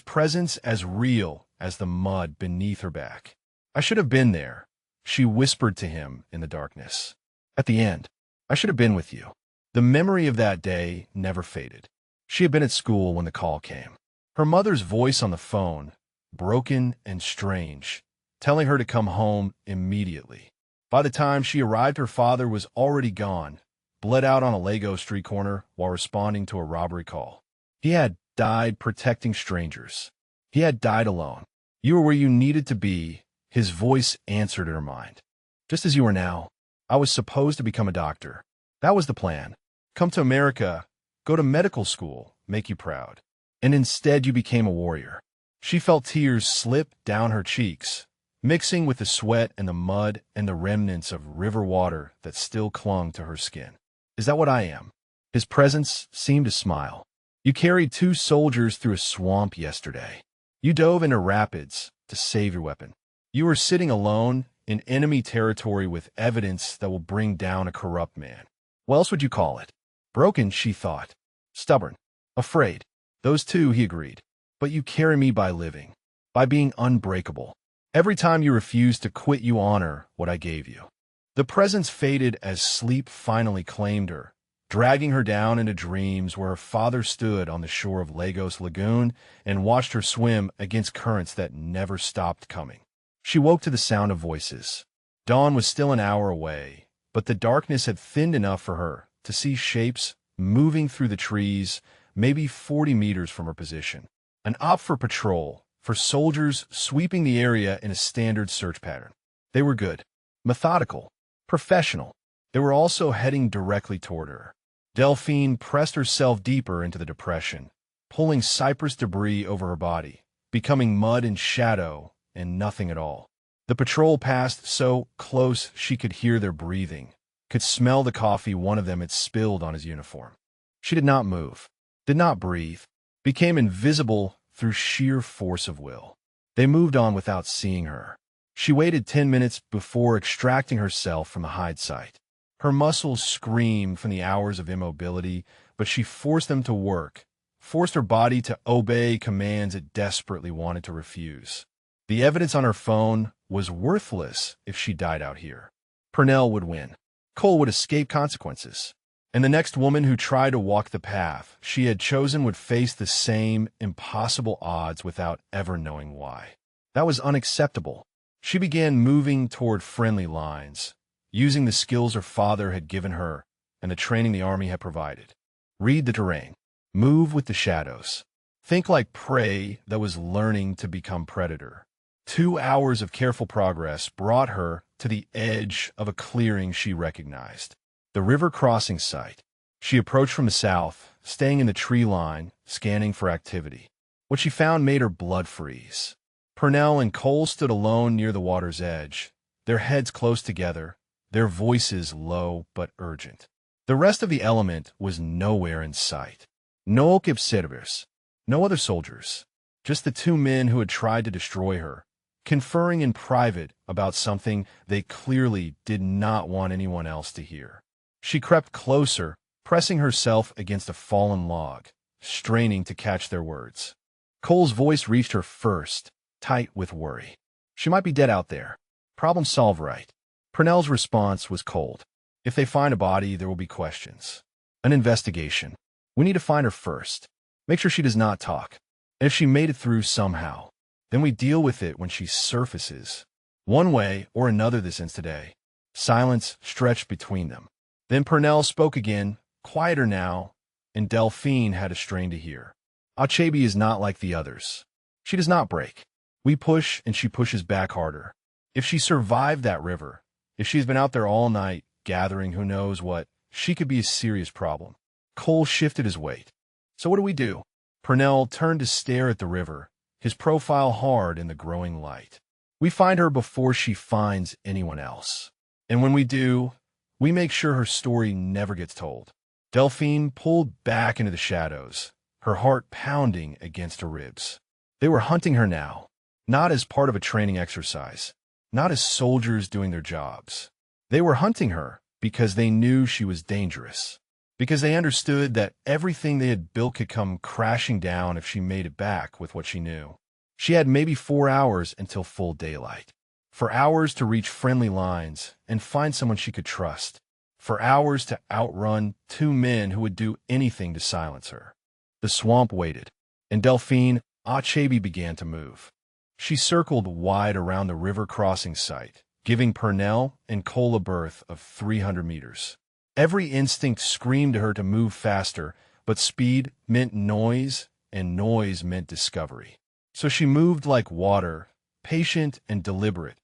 presence as real as the mud beneath her back. "I should have been there," she whispered to him in the darkness. "At the end, I should have been with you." The memory of that day never faded. She had been at school when the call came. Her mother's voice on the phone, broken and strange, telling her to come home immediately. By the time she arrived, her father was already gone, bled out on a Lego street corner while responding to a robbery call. He had died protecting strangers. He had died alone. You were where you needed to be, His voice answered in her mind. Just as you are now. I was supposed to become a doctor. That was the plan. Come to America, go to medical school, make you proud. And instead you became a warrior. She felt tears slip down her cheeks, mixing with the sweat and the mud and the remnants of river water that still clung to her skin. Is that what I am? His presence seemed to smile. You carried 2 soldiers through a swamp yesterday. You dove into rapids to save your weapon. You were sitting alone in enemy territory with evidence that will bring down a corrupt man. What else would you call it? Broken, she thought. Stubborn. Afraid. Those 2, he agreed. But you carry me by living. By being unbreakable. Every time you refuse to quit, you honor what I gave you. The presence faded as sleep finally claimed her, dragging her down into dreams where her father stood on the shore of Lagos Lagoon and watched her swim against currents that never stopped coming. She woke to the sound of voices. Dawn was still an hour away, but the darkness had thinned enough for her to see shapes moving through the trees, maybe 40 meters from her position. An op for patrol, for soldiers sweeping the area in a standard search pattern. They were good, methodical, professional. They were also heading directly toward her. Delphine pressed herself deeper into the depression, pulling cypress debris over her body, becoming mud and shadow and nothing at all. The patrol passed so close she could hear their breathing, could smell the coffee one of them had spilled on his uniform. She did not move, did not breathe, became invisible through sheer force of will. They moved on without seeing her. She waited 10 minutes before extracting herself from the hide site. Her muscles screamed from the hours of immobility, but she forced them to work, forced her body to obey commands it desperately wanted to refuse. The evidence on her phone was worthless if she died out here. Purnell would win. Cole would escape consequences. And the next woman who tried to walk the path she had chosen would face the same impossible odds without ever knowing why. That was unacceptable. She began moving toward friendly lines, using the skills her father had given her and the training the army had provided. Read the terrain. Move with the shadows. Think like prey that was learning to become predator. 2 hours of careful progress brought her to the edge of a clearing she recognized. The river crossing site. She approached from the south, staying in the tree line, scanning for activity. What she found made her blood freeze. Purnell and Cole stood alone near the water's edge, their heads close together, their voices low but urgent. The rest of the element was nowhere in sight. No observers, no other soldiers, just the 2 men who had tried to destroy her, conferring in private about something they clearly did not want anyone else to hear. She crept closer, pressing herself against a fallen log, straining to catch their words. Cole's voice reached her first, tight with worry. She might be dead out there. Problem solved right. Purnell's response was cold. If they find a body, there will be questions. An investigation. We need to find her first. Make sure she does not talk. And if she made it through somehow, then we deal with it when she surfaces. One way or another this ends today. Silence stretched between them. Then Purnell spoke again, quieter now, and Delphine had a strain to hear. Achebe is not like the others. She does not break. We push and she pushes back harder. If she survived that river, if she's been out there all night, gathering who knows what, she could be a serious problem. Cole shifted his weight. So what do we do? Purnell turned to stare at the river, his profile hard in the growing light. We find her before she finds anyone else. And when we do, we make sure her story never gets told. Delphine pulled back into the shadows, her heart pounding against her ribs. They were hunting her now, not as part of a training exercise, not as soldiers doing their jobs. They were hunting her because they knew she was dangerous, because they understood that everything they had built could come crashing down if she made it back with what she knew. She had maybe 4 hours until full daylight. For hours to reach friendly lines and find someone she could trust. For hours to outrun 2 men who would do anything to silence her. The swamp waited, and Delphine Achebe began to move. She circled wide around the river crossing site, giving Purnell and Cole a berth of 300 meters. Every instinct screamed to her to move faster, but speed meant noise, and noise meant discovery. So she moved like water, patient and deliberate,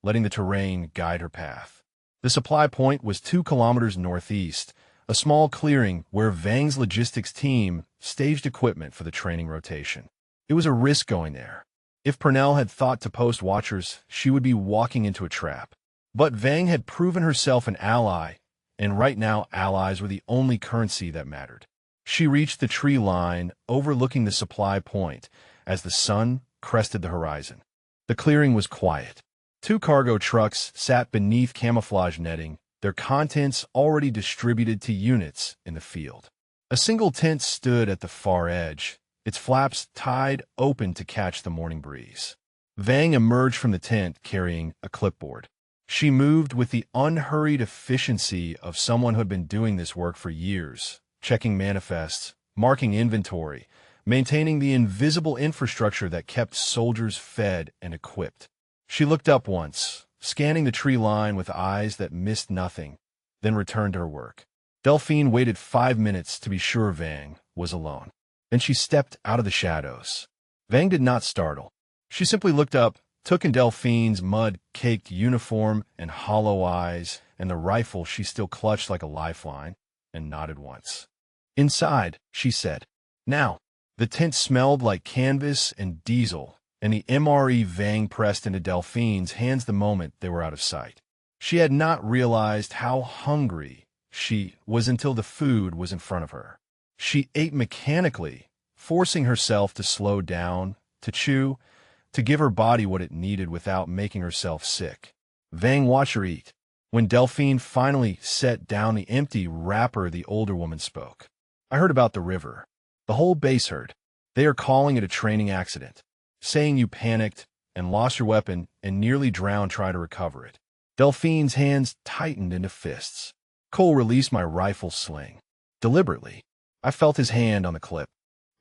letting the terrain guide her path. The supply point was 2 kilometers northeast, a small clearing where Vang's logistics team staged equipment for the training rotation. It was a risk going there. If Purnell had thought to post watchers, she would be walking into a trap. But Vang had proven herself an ally, and right now allies were the only currency that mattered. She reached the tree line overlooking the supply point as the sun crested the horizon. The clearing was quiet. 2 cargo trucks sat beneath camouflage netting, their contents already distributed to units in the field. A single tent stood at the far edge, its flaps tied open to catch the morning breeze. Vang emerged from the tent carrying a clipboard. She moved with the unhurried efficiency of someone who had been doing this work for years, checking manifests, marking inventory, maintaining the invisible infrastructure that kept soldiers fed and equipped. She looked up once, scanning the tree line with eyes that missed nothing, then returned to her work. Delphine waited 5 minutes to be sure Vang was alone. Then she stepped out of the shadows. Vang did not startle. She simply looked up, took in Delphine's mud-caked uniform and hollow eyes and the rifle she still clutched like a lifeline, and nodded once. "Inside," she said. "Now." The tent smelled like canvas and diesel, and the MRE Vang pressed into Delphine's hands the moment they were out of sight. She had not realized how hungry she was until the food was in front of her. She ate mechanically, forcing herself to slow down, to chew, to give her body what it needed without making herself sick. Vang watched her eat. When Delphine finally set down the empty wrapper, the older woman spoke. "I heard about the river. The whole base heard. They are calling it a training accident, saying you panicked and lost your weapon and nearly drowned trying to recover it." Delphine's hands tightened into fists. Cole released my rifle sling. Deliberately. I felt his hand on the clip.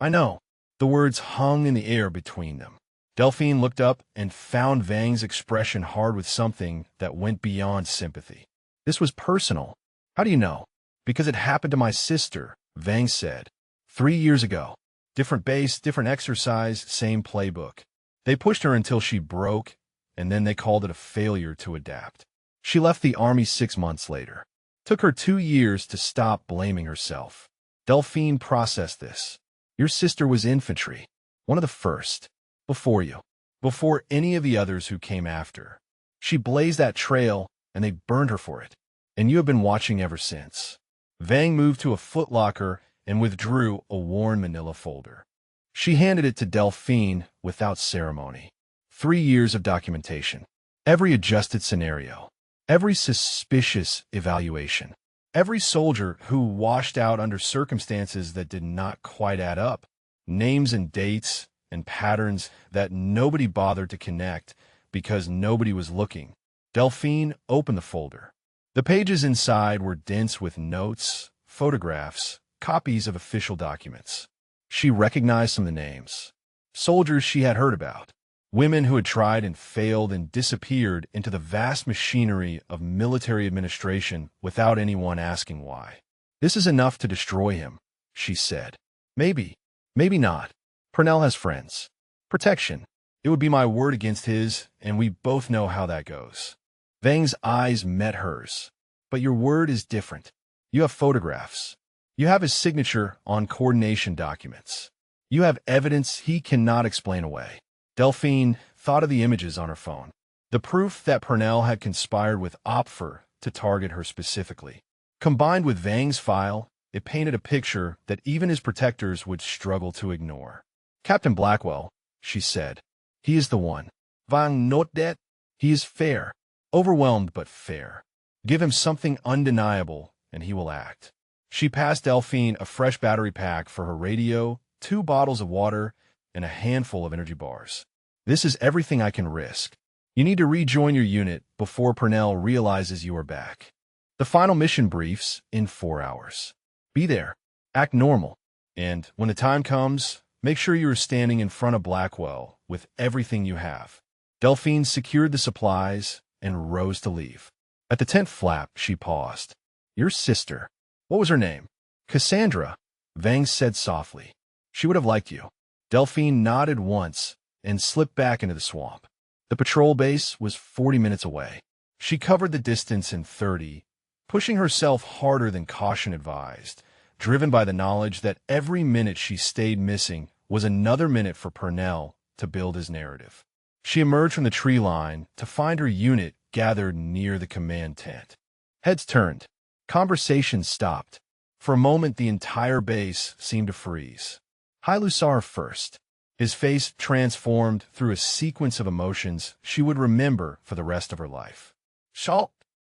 "I know." The words hung in the air between them. Delphine looked up and found Vang's expression hard with something that went beyond sympathy. "This was personal." "How do you know?" "Because it happened to my sister," Vang said. 3 years ago. Different base, different exercise, same playbook. They pushed her until she broke, and then they called it a failure to adapt. She left the army 6 months later. Took her 2 years to stop blaming herself. Delphine processed this. "Your sister was infantry, one of the first. Before you. Before any of the others who came after. She blazed that trail, and they burned her for it. And you have been watching ever since." Vang moved to a footlocker and withdrew a worn manila folder. She handed it to Delphine without ceremony. 3 years of documentation. Every adjusted scenario. Every suspicious evaluation. Every soldier who washed out under circumstances that did not quite add up. Names and dates and patterns that nobody bothered to connect because nobody was looking. Delphine opened the folder. The pages inside were dense with notes, photographs, copies of official documents. She recognized some of the names. Soldiers she had heard about. Women who had tried and failed and disappeared into the vast machinery of military administration without anyone asking why. "This is enough to destroy him," she said. "Maybe. Maybe not. Purnell has friends. Protection. It would be my word against his, and we both know how that goes." Vang's eyes met hers. "But your word is different. You have photographs. You have his signature on coordination documents. You have evidence he cannot explain away." Delphine thought of the images on her phone. The proof that Purnell had conspired with Opfer to target her specifically. Combined with Vang's file, it painted a picture that even his protectors would struggle to ignore. "Captain Blackwell," she said. "He is the one. Vang not that. He is fair. Overwhelmed but fair. Give him something undeniable, and he will act." She passed Delphine a fresh battery pack for her radio, 2 bottles of water, and a handful of energy bars. "This is everything I can risk. You need to rejoin your unit before Purnell realizes you are back. The final mission briefs in 4 hours. Be there. Act normal. And when the time comes, make sure you are standing in front of Blackwell with everything you have." Delphine secured the supplies and rose to leave. At the tent flap, she paused. "Your sister. What was her name?" "Cassandra," Vang said softly. "She would have liked you." Delphine nodded once and slipped back into the swamp. The patrol base was 40 minutes away. She covered the distance in 30, pushing herself harder than caution advised, driven by the knowledge that every minute she stayed missing was another minute for Purnell to build his narrative. She emerged from the tree line to find her unit gathered near the command tent. Heads turned. Conversations stopped. For a moment, the entire base seemed to freeze. Hailu saw her first. His face transformed through a sequence of emotions she would remember for the rest of her life. Shock,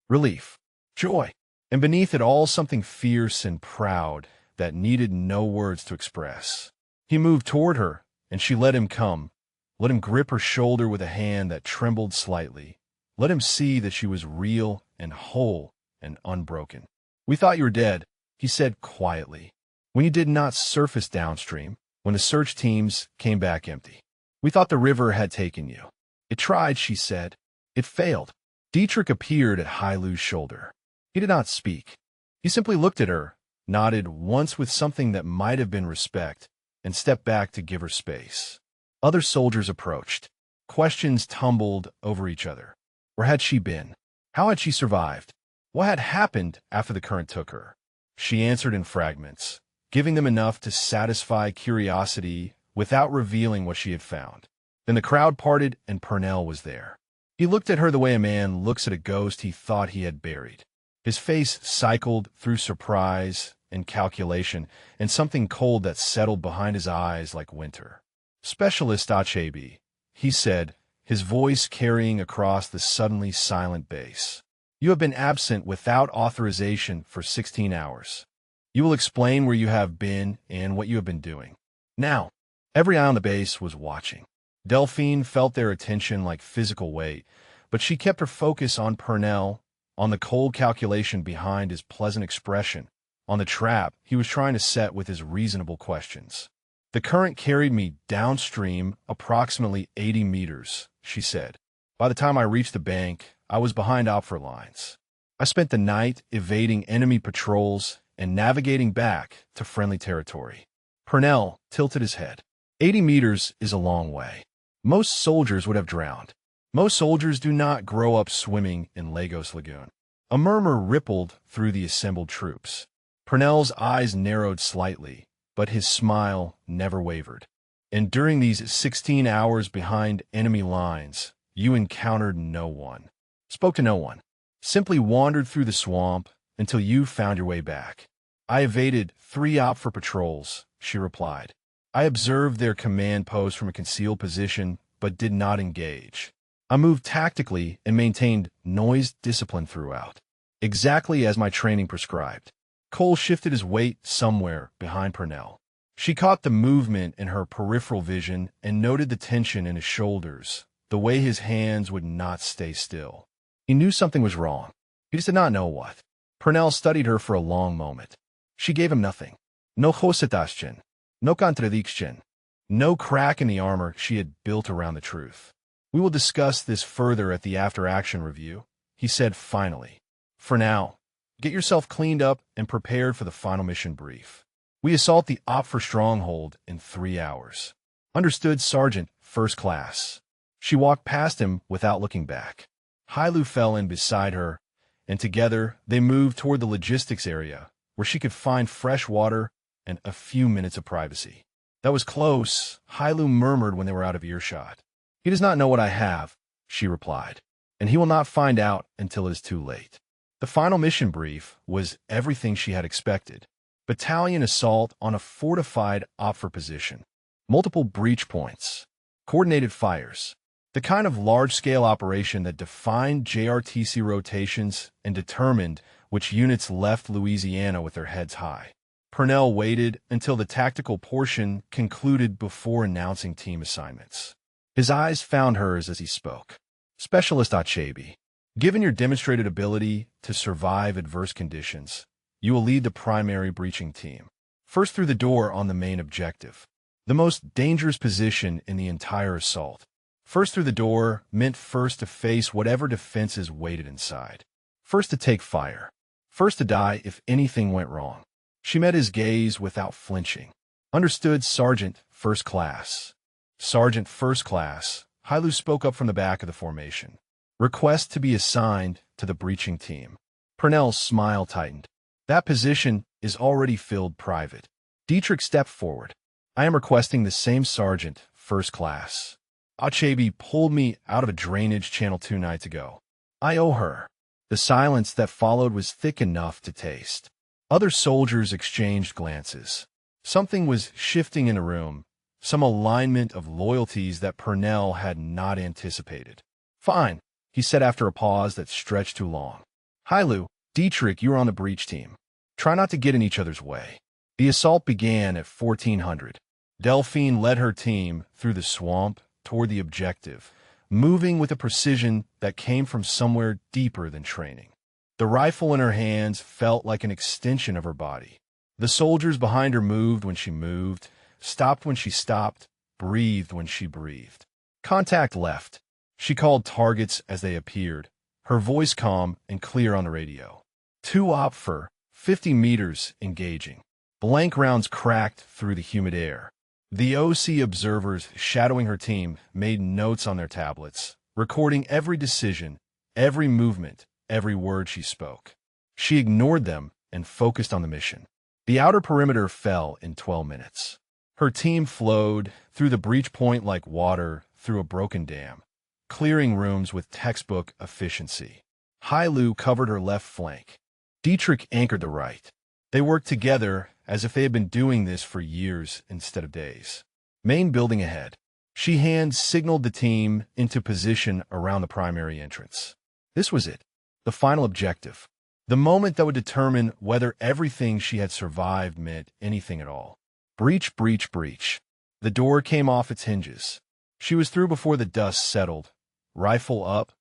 relief, joy, and beneath it all something fierce and proud that needed no words to express. He moved toward her, and she let him come, let him grip her shoulder with a hand that trembled slightly, let him see that she was real and whole and unbroken. "We thought you were dead," he said quietly, "when you did not surface downstream, when the search teams came back empty. We thought the river had taken you." "It tried," she said. "It failed." Dietrich appeared at Hailu's shoulder. He did not speak. He simply looked at her, nodded once with something that might have been respect, and stepped back to give her space. Other soldiers approached. Questions tumbled over each other. Where had she been? How had she survived? What had happened after the current took her? She answered in fragments, giving them enough to satisfy curiosity without revealing what she had found. Then the crowd parted and Purnell was there. He looked at her the way a man looks at a ghost he thought he had buried. His face cycled through surprise and calculation, and something cold that settled behind his eyes like winter. "Specialist Achebe," he said, his voice carrying across the suddenly silent base. "You have been absent without authorization for 16 hours. You will explain where you have been and what you have been doing." Now, every eye on the base was watching. Delphine felt their attention like physical weight, but she kept her focus on Purnell, on the cold calculation behind his pleasant expression, on the trap he was trying to set with his reasonable questions. "The current carried me downstream approximately 80 meters, she said. "By the time I reached the bank, I was behind Opfer lines. I spent the night evading enemy patrols and navigating back to friendly territory." Purnell tilted his head. 80 meters is a long way. Most soldiers would have drowned. Most soldiers do not grow up swimming in Lagos Lagoon. A murmur rippled through the assembled troops. Purnell's eyes narrowed slightly, but his smile never wavered. "And during these 16 hours behind enemy lines, you encountered no one, spoke to no one, simply wandered through the swamp until you found your way back." "I evaded 3 Opfer patrols," she replied. "I observed their command post from a concealed position, but did not engage. I moved tactically and maintained noise discipline throughout, exactly as my training prescribed." Cole shifted his weight somewhere behind Purnell. She caught the movement in her peripheral vision and noted the tension in his shoulders, the way his hands would not stay still. He knew something was wrong. He just did not know what. Purnell studied her for a long moment. She gave him nothing. No hositashchen, no contradiction, no crack in the armor she had built around the truth. "We will discuss this further at the after-action review," he said finally. "For now, get yourself cleaned up and prepared for the final mission brief. We assault the Opfer stronghold in 3 hours." "Understood, Sergeant, First Class." She walked past him without looking back. Hailu fell in beside her, and together they moved toward the logistics area, where she could find fresh water and a few minutes of privacy. "That was close," Hailu murmured when they were out of earshot. "He does not know what I have," she replied, "and he will not find out until it is too late." The final mission brief was everything she had expected. Battalion assault on a fortified Opfer position. Multiple breach points. Coordinated fires. The kind of large-scale operation that defined JRTC rotations and determined which units left Louisiana with their heads high. Purnell waited until the tactical portion concluded before announcing team assignments. His eyes found hers as he spoke. "Specialist Achebe, given your demonstrated ability to survive adverse conditions, you will lead the primary breaching team. First through the door on the main objective. The most dangerous position in the entire assault. First through the door meant first to face whatever defenses waited inside. First to take fire. First to die if anything went wrong." She met his gaze without flinching. "Understood, Sergeant First Class." Sergeant First Class, Hailu spoke up from the back of the formation. Request to be assigned to the breaching team. Purnell's smile tightened. That position is already filled, Private. Dietrich stepped forward. I am requesting the same sergeant, first class. Achebe pulled me out of a drainage channel 2 nights ago. I owe her. The silence that followed was thick enough to taste. Other soldiers exchanged glances. Something was shifting in the room, some alignment of loyalties that Purnell had not anticipated. Fine, he said after a pause that stretched too long. Hailu, Dietrich, you're on the breach team. Try not to get in each other's way. The assault began at 1400. Delphine led her team through the swamp toward the objective, moving with a precision that came from somewhere deeper than training. The rifle in her hands felt like an extension of her body. The soldiers behind her moved when she moved, stopped when she stopped, breathed when she breathed. Contact left. She called targets as they appeared, her voice calm and clear on the radio. 2 op for 50 meters engaging. Blank rounds cracked through the humid air. The OC observers shadowing her team made notes on their tablets, recording every decision, every movement, every word she spoke. She ignored them and focused on the mission. The outer perimeter fell in 12 minutes. Her team flowed through the breach point like water through a broken dam, clearing rooms with textbook efficiency. Hailu covered her left flank. Dietrich anchored the right. They worked together as if they had been doing this for years instead of days. Main building ahead. She hand signaled the team into position around the primary entrance. This was it, the final objective, the moment that would determine whether everything she had survived meant anything at all. Breach, breach, breach. The door came off its hinges. She was through before the dust settled, rifle up,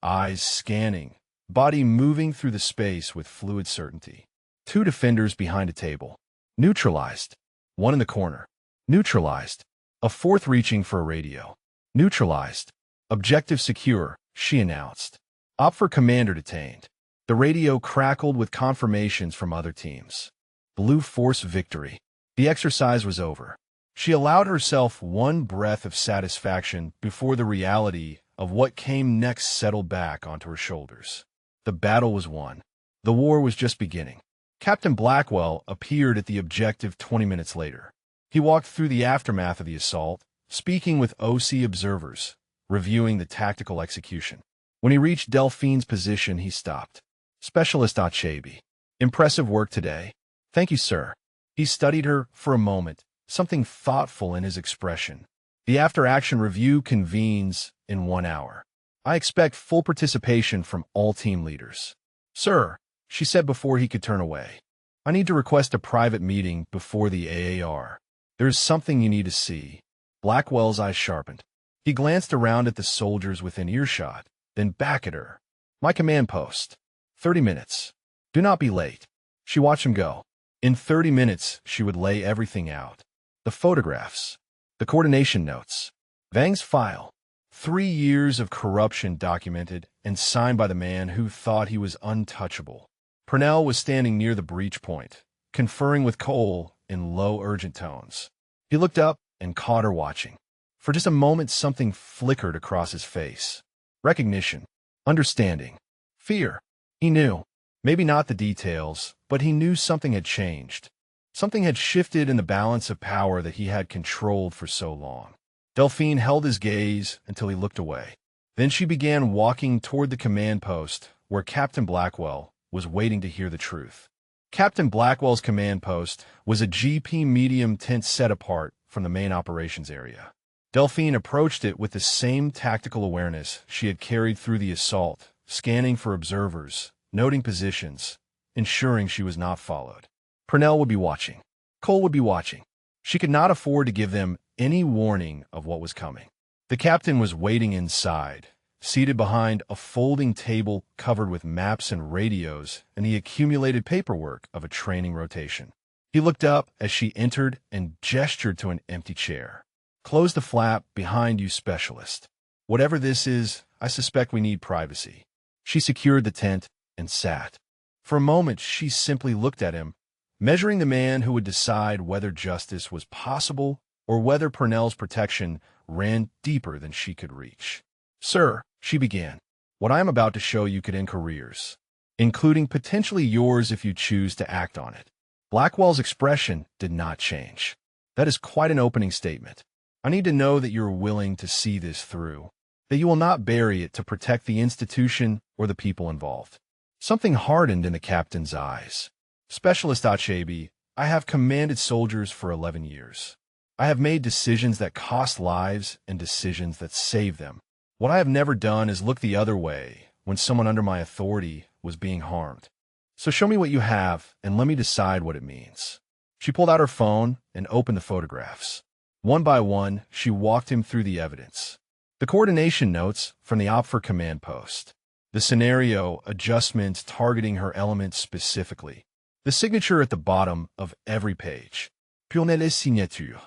eyes scanning, body moving through the space with fluid certainty. 2 defenders behind a table. Neutralized. 1 in the corner. Neutralized. A 4th reaching for a radio. Neutralized. Objective secure, she announced. OPFOR commander detained. The radio crackled with confirmations from other teams. Blue Force victory. The exercise was over. She allowed herself one breath of satisfaction before the reality of what came next settled back onto her shoulders. The battle was won. The war was just beginning. Captain Blackwell appeared at the objective 20 minutes later. He walked through the aftermath of the assault, speaking with OC observers, reviewing the tactical execution. When he reached Delphine's position, he stopped. Specialist Achebe. Impressive work today. Thank you, sir. He studied her for a moment, something thoughtful in his expression. The after-action review convenes in 1 hour. I expect full participation from all team leaders. Sir, she said before he could turn away. I need to request a private meeting before the AAR. There is something you need to see. Blackwell's eyes sharpened. He glanced around at the soldiers within earshot, then back at her. My command post. 30 minutes. Do not be late. She watched him go. In 30 minutes, she would lay everything out. The photographs. The coordination notes. Vang's file. 3 years of corruption documented and signed by the man who thought he was untouchable. Purnell was standing near the breach point, conferring with Cole in low, urgent tones. He looked up and caught her watching. For just a moment, something flickered across his face. Recognition. Understanding. Fear. He knew. Maybe not the details, but he knew something had changed. Something had shifted in the balance of power that he had controlled for so long. Delphine held his gaze until he looked away. Then she began walking toward the command post where Captain Blackwell was waiting to hear the truth. Captain Blackwell's command post was a GP medium tent set apart from the main operations area. Delphine approached it with the same tactical awareness she had carried through the assault, scanning for observers, noting positions, ensuring she was not followed. Purnell would be watching. Cole would be watching. She could not afford to give them any warning of what was coming. The captain was waiting inside, seated behind a folding table covered with maps and radios and the accumulated paperwork of a training rotation. He looked up as she entered and gestured to an empty chair. Close the flap behind you, specialist. Whatever this is, I suspect we need privacy. She secured the tent and sat. For a moment, she simply looked at him, measuring the man who would decide whether justice was possible or whether Purnell's protection ran deeper than she could reach. "Sir," she began, "what I am about to show you could end careers, including potentially yours if you choose to act on it." Blackwell's expression did not change. "That is quite an opening statement. I need to know that you're willing to see this through, that you will not bury it to protect the institution or the people involved." Something hardened in the captain's eyes. "Specialist Achabi, I have commanded soldiers for 11 years. I have made decisions that cost lives and decisions that save them. What I have never done is look the other way when someone under my authority was being harmed. So show me what you have and let me decide what it means." She pulled out her phone and opened the photographs. One by one, she walked him through the evidence. The coordination notes from the OPFOR command post. The scenario adjustments targeting her elements specifically. The signature at the bottom of every page. Purnell's signature.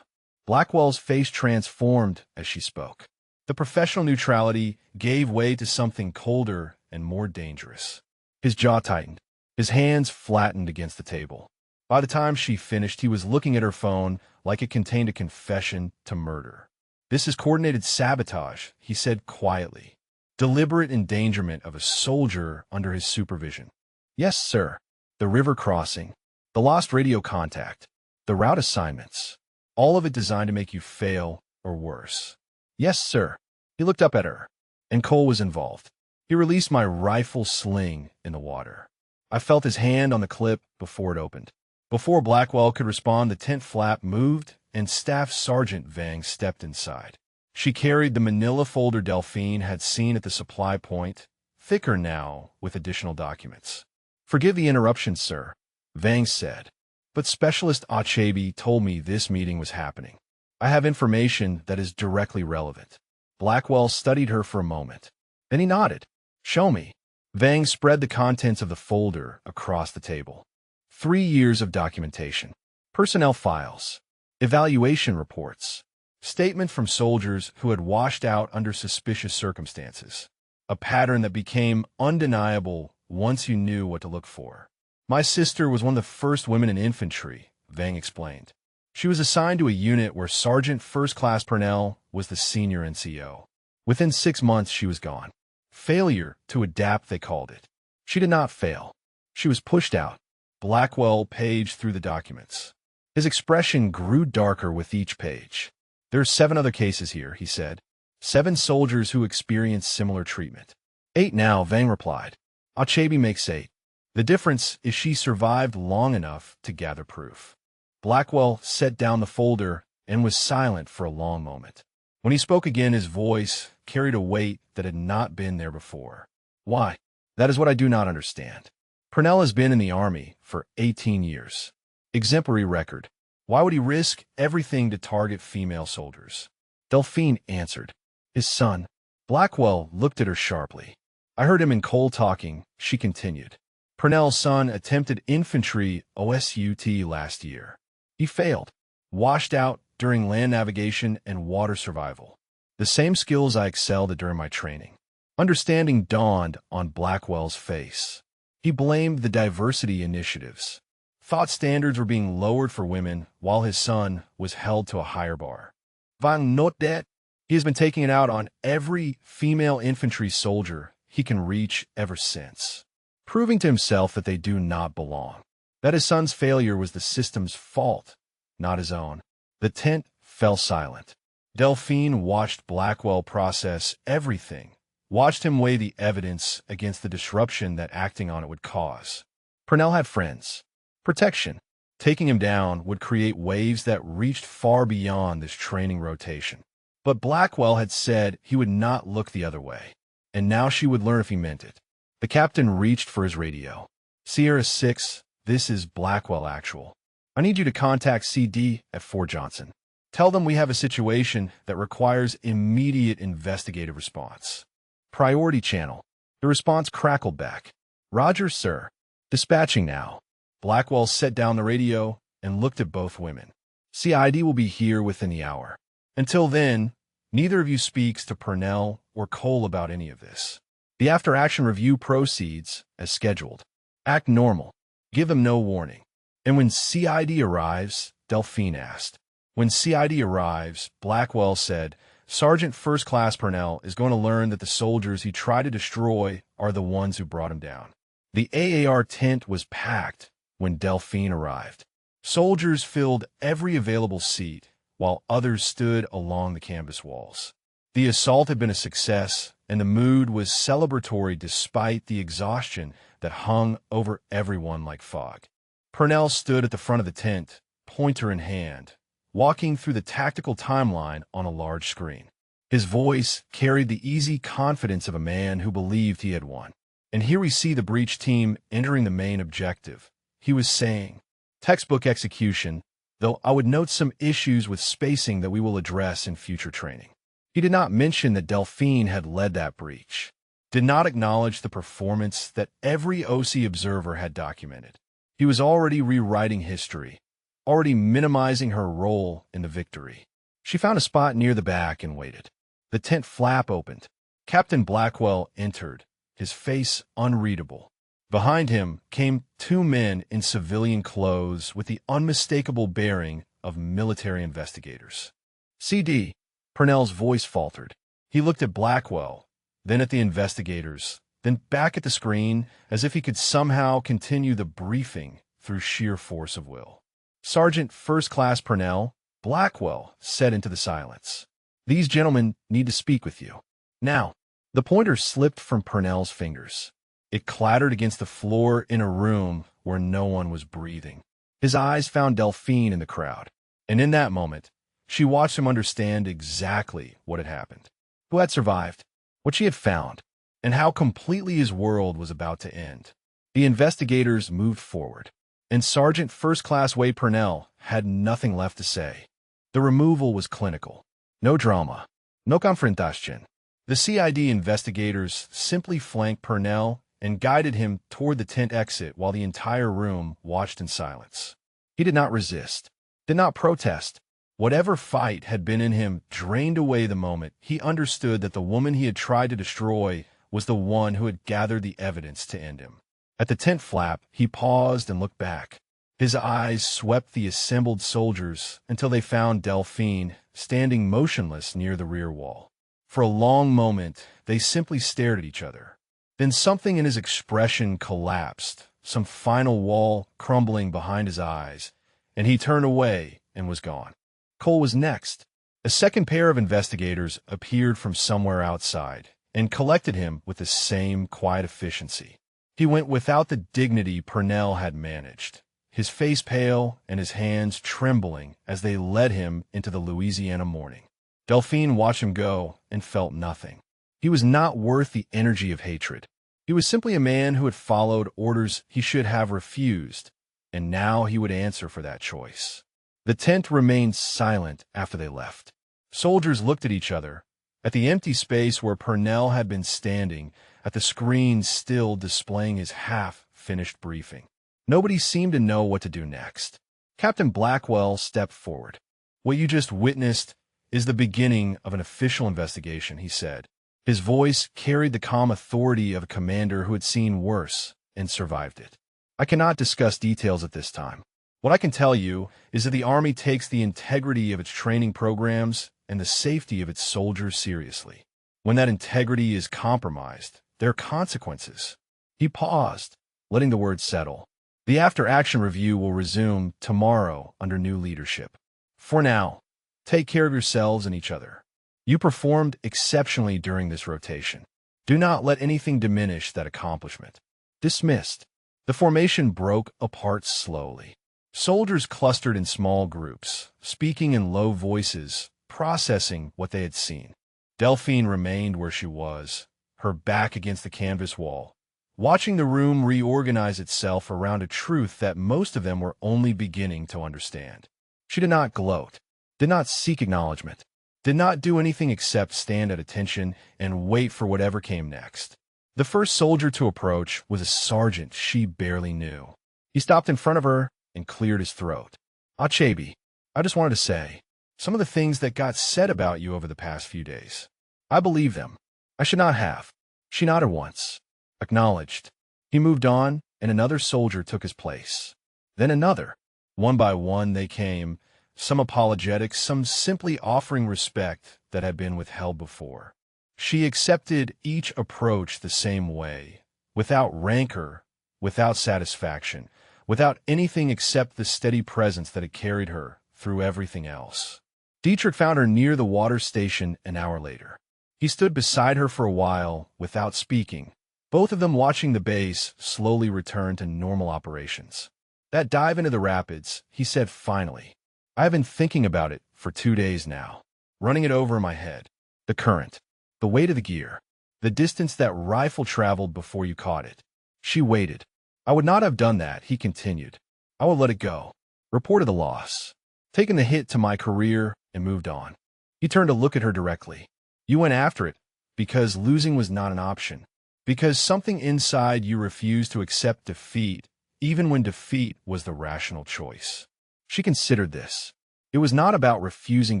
Blackwell's face transformed as she spoke. The professional neutrality gave way to something colder and more dangerous. His jaw tightened. His hands flattened against the table. By the time she finished, he was looking at her phone like it contained a confession to murder. "This is coordinated sabotage," he said quietly. "Deliberate endangerment of a soldier under his supervision." "Yes, sir." The river crossing, the lost radio contact, the route assignments, all of it designed to make you fail or worse. "Yes, sir." He looked up at her, and Cole was involved. He released my rifle sling in the water. I felt his hand on the clip before it opened. Before Blackwell could respond, the tent flap moved, and Staff Sergeant Vang stepped inside. She carried the manila folder Delphine had seen at the supply point, thicker now with additional documents. "Forgive the interruption, sir," Vang said, "but Specialist Achabi told me this meeting was happening. I have information that is directly relevant." Blackwell studied her for a moment. Then he nodded. "Show me." Vang spread the contents of the folder across the table. 3 years of documentation, personnel files, evaluation reports, statement from soldiers who had washed out under suspicious circumstances, a pattern that became undeniable once you knew what to look for. "My sister was one of the first women in infantry," Vang explained. "She was assigned to a unit where Sergeant First Class Purnell was the senior NCO. Within 6 months, she was gone. Failure to adapt, they called it. She did not fail. She was pushed out." Blackwell paged through the documents. His expression grew darker with each page. "There are 7 other cases here," he said. 7 soldiers who experienced similar treatment. 8 now," Vang replied. "Achabi makes 8. The difference is she survived long enough to gather proof." Blackwell set down the folder and was silent for a long moment. When he spoke again, his voice carried a weight that had not been there before. "Why? That is what I do not understand. Purnell has been in the Army for 18 years. Exemplary record. Why would he risk everything to target female soldiers?" Delphine answered. "His son." Blackwell looked at her sharply. "I heard him and Cole talking," she continued. "Purnell's son attempted infantry OSUT last year. He failed. Washed out during land navigation and water survival. The same skills I excelled at during my training." Understanding dawned on Blackwell's face. He blamed the diversity initiatives. Thought standards were being lowered for women while his son was held to a higher bar. Vang note that he has been taking it out on every female infantry soldier he can reach ever since, proving to himself that they do not belong, that his son's failure was the system's fault, not his own. The tent fell silent. Delphine watched Blackwell process everything, watched him weigh the evidence against the disruption that acting on it would cause. Purnell had friends. Protection. Taking him down would create waves that reached far beyond this training rotation. But Blackwell had said he would not look the other way, and now she would learn if he meant it. The captain reached for his radio. "Sierra 6, this is Blackwell Actual. I need you to contact CD at Fort Johnson. Tell them we have a situation that requires immediate investigative response." Priority channel. The response crackled back. "Roger, sir. Dispatching now." Blackwell set down the radio and looked at both women. "CID will be here within the hour. Until then, neither of you speaks to Purnell or Cole about any of this. The after-action review proceeds as scheduled. Act normal. Give them no warning." And when CID arrives, Delphine asked, When CID arrives, Blackwell said, Sergeant First Class Purnell is going to learn that the soldiers he tried to destroy are the ones who brought him down. The AAR tent was packed when Delphine arrived. Soldiers filled every available seat, while others stood along the canvas walls. The assault had been a success, and the mood was celebratory despite the exhaustion that hung over everyone like fog. Purnell stood at the front of the tent, pointer in hand, walking through the tactical timeline on a large screen. His voice carried the easy confidence of a man who believed he had won. And here we see the breach team entering the main objective. He was saying, textbook execution, though I would note some issues with spacing that we will address in future training. He did not mention that Delphine had led that breach, did not acknowledge the performance that every OC observer had documented. He was already rewriting history, already minimizing her role in the victory. She found a spot near the back and waited. The tent flap opened. Captain Blackwell entered, his face unreadable. Behind him came two men in civilian clothes with the unmistakable bearing of military investigators. CD, Purnell's voice faltered. He looked at Blackwell, then at the investigators, then back at the screen as if he could somehow continue the briefing through sheer force of will. Sergeant First Class Purnell, Blackwell said into the silence. These gentlemen need to speak with you. Now. The pointer slipped from Purnell's fingers. It clattered against the floor in a room where no one was breathing. His eyes found Delphine in the crowd, and in that moment, she watched him understand exactly what had happened, who had survived, what she had found, and how completely his world was about to end. The investigators moved forward, and Sergeant First Class Wade Purnell had nothing left to say. The removal was clinical. No drama. No confrontation. The CID investigators simply flanked Purnell and guided him toward the tent exit while the entire room watched in silence. He did not resist, did not protest. Whatever fight had been in him drained away the moment he understood that the woman he had tried to destroy was the one who had gathered the evidence to end him. At the tent flap, he paused and looked back. His eyes swept the assembled soldiers until they found Delphine standing motionless near the rear wall. For a long moment, they simply stared at each other. Then something in his expression collapsed, some final wall crumbling behind his eyes, and he turned away and was gone. Cole was next. A second pair of investigators appeared from somewhere outside and collected him with the same quiet efficiency. He went without the dignity Purnell had managed, his face pale and his hands trembling as they led him into the Louisiana morning. Delphine watched him go and felt nothing. He was not worth the energy of hatred. He was simply a man who had followed orders he should have refused, and now he would answer for that choice. The tent remained silent after they left. Soldiers looked at each other, at the empty space where Purnell had been standing, at the screen still displaying his half-finished briefing. Nobody seemed to know what to do next. Captain Blackwell stepped forward. What you just witnessed is the beginning of an official investigation, he said. His voice carried the calm authority of a commander who had seen worse and survived it. I cannot discuss details at this time. What I can tell you is that the Army takes the integrity of its training programs and the safety of its soldiers seriously. When that integrity is compromised, there are consequences. He paused, letting the words settle. The after-action review will resume tomorrow under new leadership. For now, take care of yourselves and each other. You performed exceptionally during this rotation. Do not let anything diminish that accomplishment. Dismissed. The formation broke apart slowly. Soldiers clustered in small groups, speaking in low voices, processing what they had seen. Delphine remained where she was, her back against the canvas wall, watching the room reorganize itself around a truth that most of them were only beginning to understand. She did not gloat, did not seek acknowledgement, did not do anything except stand at attention and wait for whatever came next. The first soldier to approach was a sergeant she barely knew. He stopped in front of her and cleared his throat. Achebi, I just wanted to say, some of the things that got said about you over the past few days, I believe them. I should not have. She nodded once, acknowledged. He moved on, and another soldier took his place. Then another. One by one they came, some apologetic, some simply offering respect that had been withheld before. She accepted each approach the same way, without rancor, without satisfaction, without anything except the steady presence that had carried her through everything else. Dietrich found her near the water station an hour later. He stood beside her for a while without speaking, both of them watching the base slowly return to normal operations. "That dive into the rapids," he said finally. "I've been thinking about it for 2 days now, running it over in my head. The current, the weight of the gear, the distance that rifle traveled before you caught it." She waited. "I would not have done that," he continued. "I would let it go, reported the loss, taken the hit to my career, and moved on." He turned to look at her directly. "You went after it because losing was not an option, because something inside you refused to accept defeat, even when defeat was the rational choice." She considered this. It was not about refusing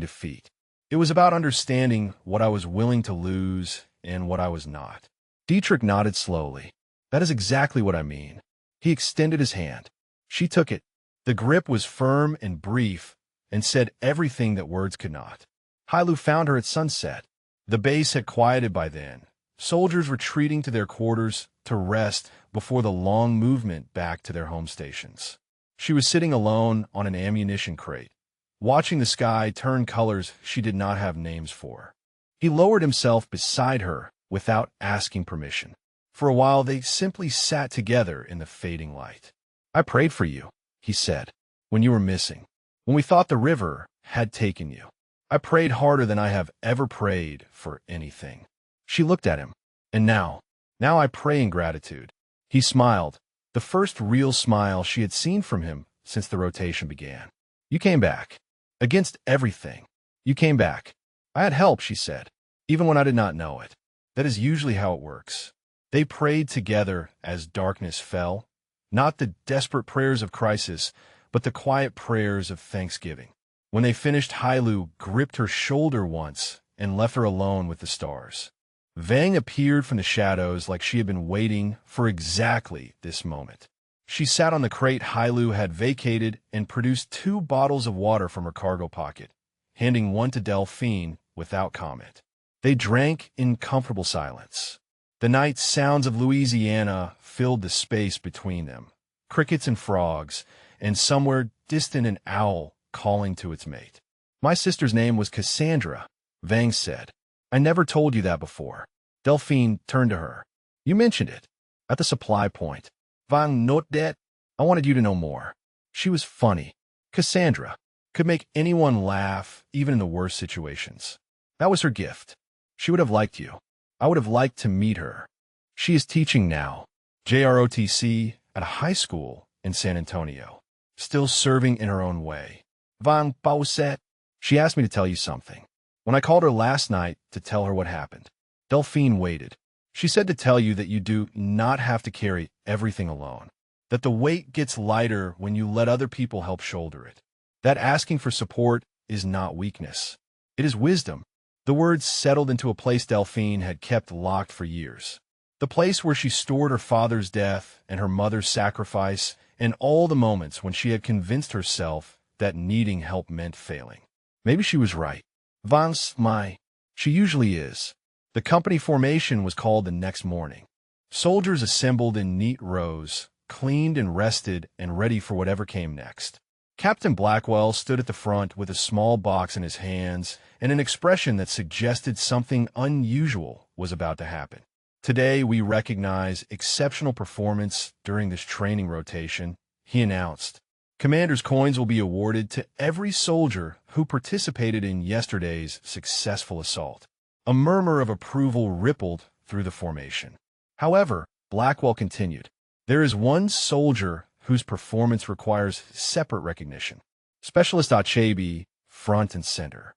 defeat. It was about understanding what I was willing to lose and what I was not. Dietrich nodded slowly. "That is exactly what I mean." He extended his hand. She took it. The grip was firm and brief and said everything that words could not. Hailu found her at sunset. The base had quieted by then, soldiers retreating to their quarters to rest before the long movement back to their home stations. She was sitting alone on an ammunition crate, watching the sky turn colors she did not have names for. He lowered himself beside her without asking permission. For a while they simply sat together in the fading light. "I prayed for you," he said, "when you were missing, when we thought the river had taken you. I prayed harder than I have ever prayed for anything." She looked at him. "And now I pray in gratitude." He smiled, the first real smile she had seen from him since the rotation began. "You came back. Against everything. You came back. I had help," she said, "even when I did not know it. That is usually how it works." They prayed together as darkness fell, not the desperate prayers of crisis, but the quiet prayers of thanksgiving. When they finished, Hailu gripped her shoulder once and left her alone with the stars. Vang appeared from the shadows like she had been waiting for exactly this moment. She sat on the crate Hailu had vacated and produced 2 bottles of water from her cargo pocket, handing one to Delphine without comment. They drank in comfortable silence. The night sounds of Louisiana filled the space between them, crickets and frogs, and somewhere distant an owl calling to its mate. "My sister's name was Cassandra," Vang said. "I never told you that before." Delphine turned to her. "You mentioned it at the supply point. Vang note that. I wanted you to know more." She was funny. Cassandra could make anyone laugh, even in the worst situations. That was her gift. She would have liked you. I would have liked to meet her. She is teaching now, JROTC, at a high school in San Antonio, still serving in her own way. Vang Pauset. She asked me to tell you something. When I called her last night to tell her what happened, Delphine waited. She said to tell you that you do not have to carry everything alone, that the weight gets lighter when you let other people help shoulder it, that asking for support is not weakness. It is wisdom. The words settled into a place Delphine had kept locked for years. The place where she stored her father's death and her mother's sacrifice and all the moments when she had convinced herself that needing help meant failing. Maybe she was right. Vance, she usually is. The company formation was called the next morning. Soldiers assembled in neat rows, cleaned and rested and ready for whatever came next. Captain Blackwell stood at the front with a small box in his hands and an expression that suggested something unusual was about to happen. "Today we recognize exceptional performance during this training rotation," he announced. "Commander's coins will be awarded to every soldier who participated in yesterday's successful assault." A murmur of approval rippled through the formation. However, Blackwell continued, "There is one soldier whose performance requires separate recognition. Specialist Achebe, front and center."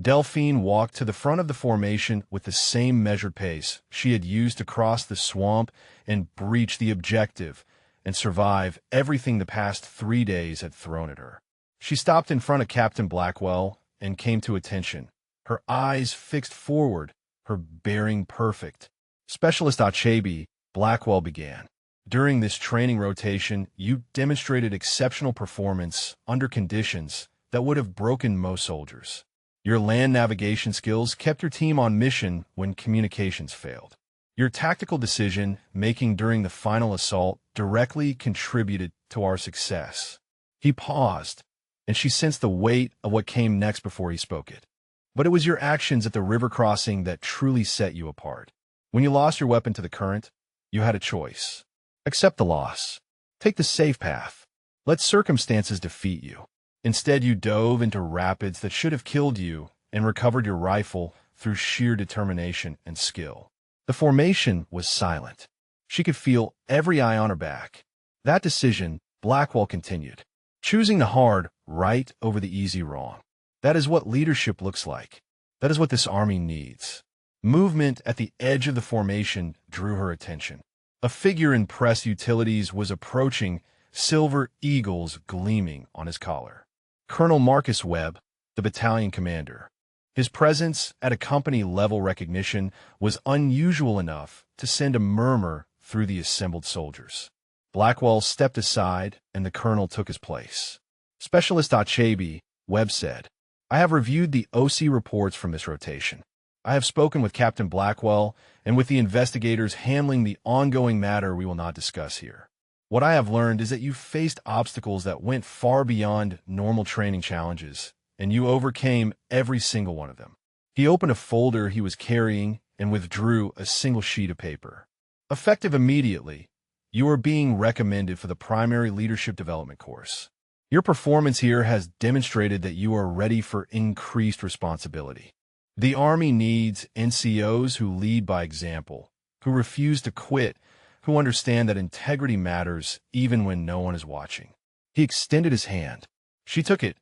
Delphine walked to the front of the formation with the same measured pace she had used to cross the swamp and breach the objective and survive everything the past 3 days had thrown at her. She stopped in front of Captain Blackwell and came to attention, her eyes fixed forward, her bearing perfect. "Specialist Achebe," Blackwell began, "during this training rotation, you demonstrated exceptional performance under conditions that would have broken most soldiers. Your land navigation skills kept your team on mission when communications failed. Your tactical decision-making during the final assault directly contributed to our success. He paused, and she sensed the weight of what came next before he spoke it. But it was your actions at the river crossing that truly set you apart. When you lost your weapon to the current, you had a choice. Accept the loss. Take the safe path. Let circumstances defeat you. Instead, you dove into rapids that should have killed you and recovered your rifle through sheer determination and skill. The formation was silent. She could feel every eye on her back. That decision, Blackwell continued, choosing the hard right over the easy wrong. That is what leadership looks like. That is what this army needs. Movement at the edge of the formation drew her attention. A figure in press utilities was approaching, silver eagles gleaming on his collar. Colonel Marcus Webb, the battalion commander. His presence at a company-level recognition was unusual enough to send a murmur through the assembled soldiers. Blackwell stepped aside, and the colonel took his place. Specialist Achebe, Webb said, I have reviewed the OC reports from this rotation. I have spoken with Captain Blackwell and with the investigators handling the ongoing matter we will not discuss here. What I have learned is that you faced obstacles that went far beyond normal training challenges, and you overcame every single one of them. He opened a folder he was carrying and withdrew a single sheet of paper. Effective immediately, you are being recommended for the primary leadership development course. Your performance here has demonstrated that you are ready for increased responsibility. The Army needs NCOs who lead by example, who refuse to quit, who understand that integrity matters even when no one is watching. He extended his hand. She took it,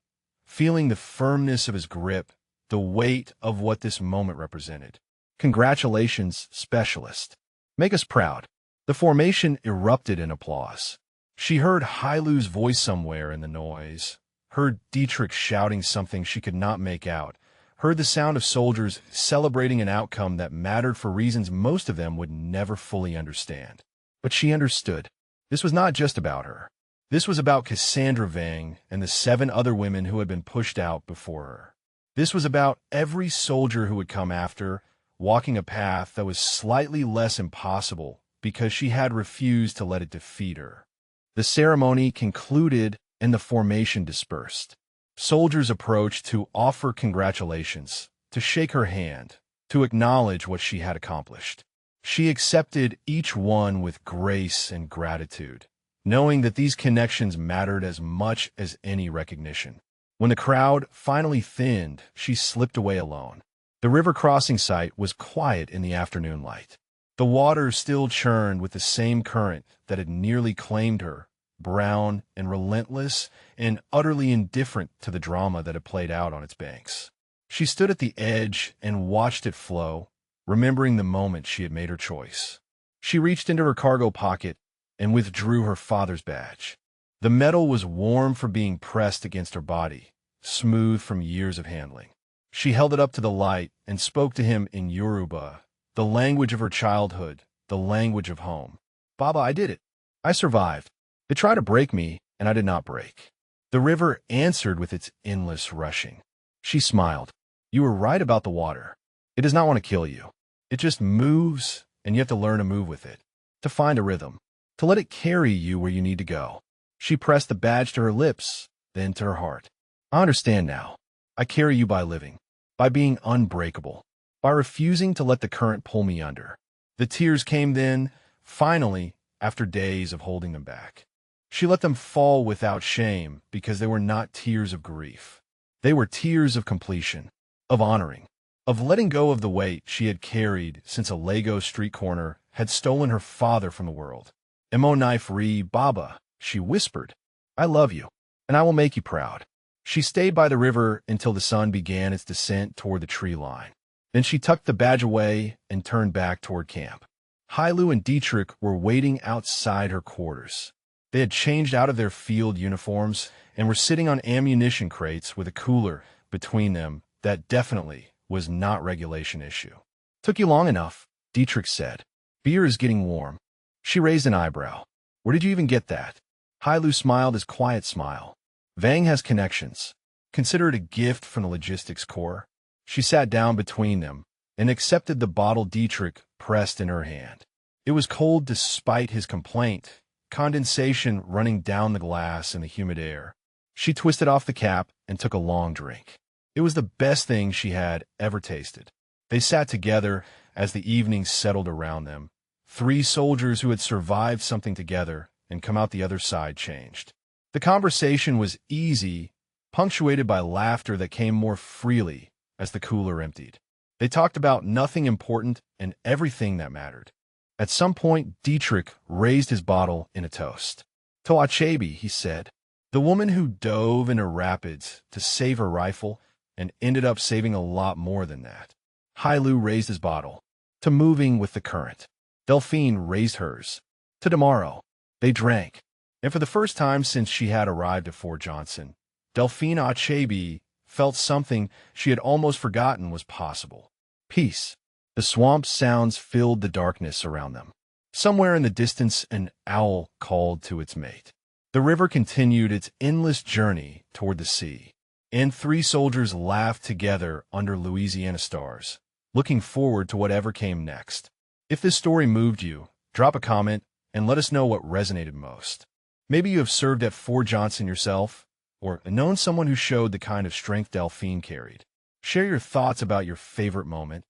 feeling the firmness of his grip, the weight of what this moment represented. Congratulations, Specialist. Make us proud. The formation erupted in applause. She heard Hailu's voice somewhere in the noise, heard Dietrich shouting something she could not make out, heard the sound of soldiers celebrating an outcome that mattered for reasons most of them would never fully understand. But she understood. This was not just about her. This was about Cassandra Vang and the 7 other women who had been pushed out before her. This was about every soldier who would come after, walking a path that was slightly less impossible because she had refused to let it defeat her. The ceremony concluded and the formation dispersed. Soldiers approached to offer congratulations, to shake her hand, to acknowledge what she had accomplished. She accepted each one with grace and gratitude, knowing that these connections mattered as much as any recognition. When the crowd finally thinned, she slipped away alone. The river crossing site was quiet in the afternoon light. The water still churned with the same current that had nearly claimed her, brown and relentless and utterly indifferent to the drama that had played out on its banks. She stood at the edge and watched it flow, remembering the moment she had made her choice. She reached into her cargo pocket and withdrew her father's badge. The metal was warm from being pressed against her body, smooth from years of handling. She held it up to the light and spoke to him in Yoruba, the language of her childhood, the language of home. Baba, I did it. I survived. They tried to break me, and I did not break. The river answered with its endless rushing. She smiled. You were right about the water. It does not want to kill you. It just moves, and you have to learn to move with it, to find a rhythm, to let it carry you where you need to go. She pressed the badge to her lips, then to her heart. I understand now. I carry you by living, by being unbreakable, by refusing to let the current pull me under. The tears came then, finally, after days of holding them back. She let them fall without shame because they were not tears of grief. They were tears of completion, of honoring, of letting go of the weight she had carried since a Lego street corner had stolen her father from the world. Emo knife re Baba, she whispered. I love you, and I will make you proud. She stayed by the river until the sun began its descent toward the tree line. Then she tucked the badge away and turned back toward camp. Hailu and Dietrich were waiting outside her quarters. They had changed out of their field uniforms and were sitting on ammunition crates with a cooler between them that definitely was not regulation issue. Took you long enough, Dietrich said. Beer is getting warm. She raised an eyebrow. Where did you even get that? Hailu smiled his quiet smile. Vang has connections. Consider it a gift from the Logistics Corps. She sat down between them and accepted the bottle Dietrich pressed in her hand. It was cold despite his complaint, condensation running down the glass in the humid air. She twisted off the cap and took a long drink. It was the best thing she had ever tasted. They sat together as the evening settled around them. Three soldiers who had survived something together and come out the other side changed. The conversation was easy, punctuated by laughter that came more freely as the cooler emptied. They talked about nothing important and everything that mattered. At some point, Dietrich raised his bottle in a toast. To Achebe, he said, the woman who dove into rapids to save her rifle and ended up saving a lot more than that. Hailu raised his bottle. To moving with the current. Delphine raised hers. To tomorrow. They drank. And for the first time since she had arrived at Fort Johnson, Delphine Achebe felt something she had almost forgotten was possible. Peace. The swamp sounds filled the darkness around them. Somewhere in the distance, an owl called to its mate. The river continued its endless journey toward the sea, and three soldiers laughed together under Louisiana stars, looking forward to whatever came next. If this story moved you, drop a comment and let us know what resonated most. Maybe you have served at Fort Johnson yourself, or known someone who showed the kind of strength Delphine carried. Share your thoughts about your favorite moment,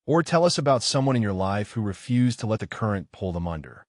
or tell us about someone in your life who refused to let the current pull them under.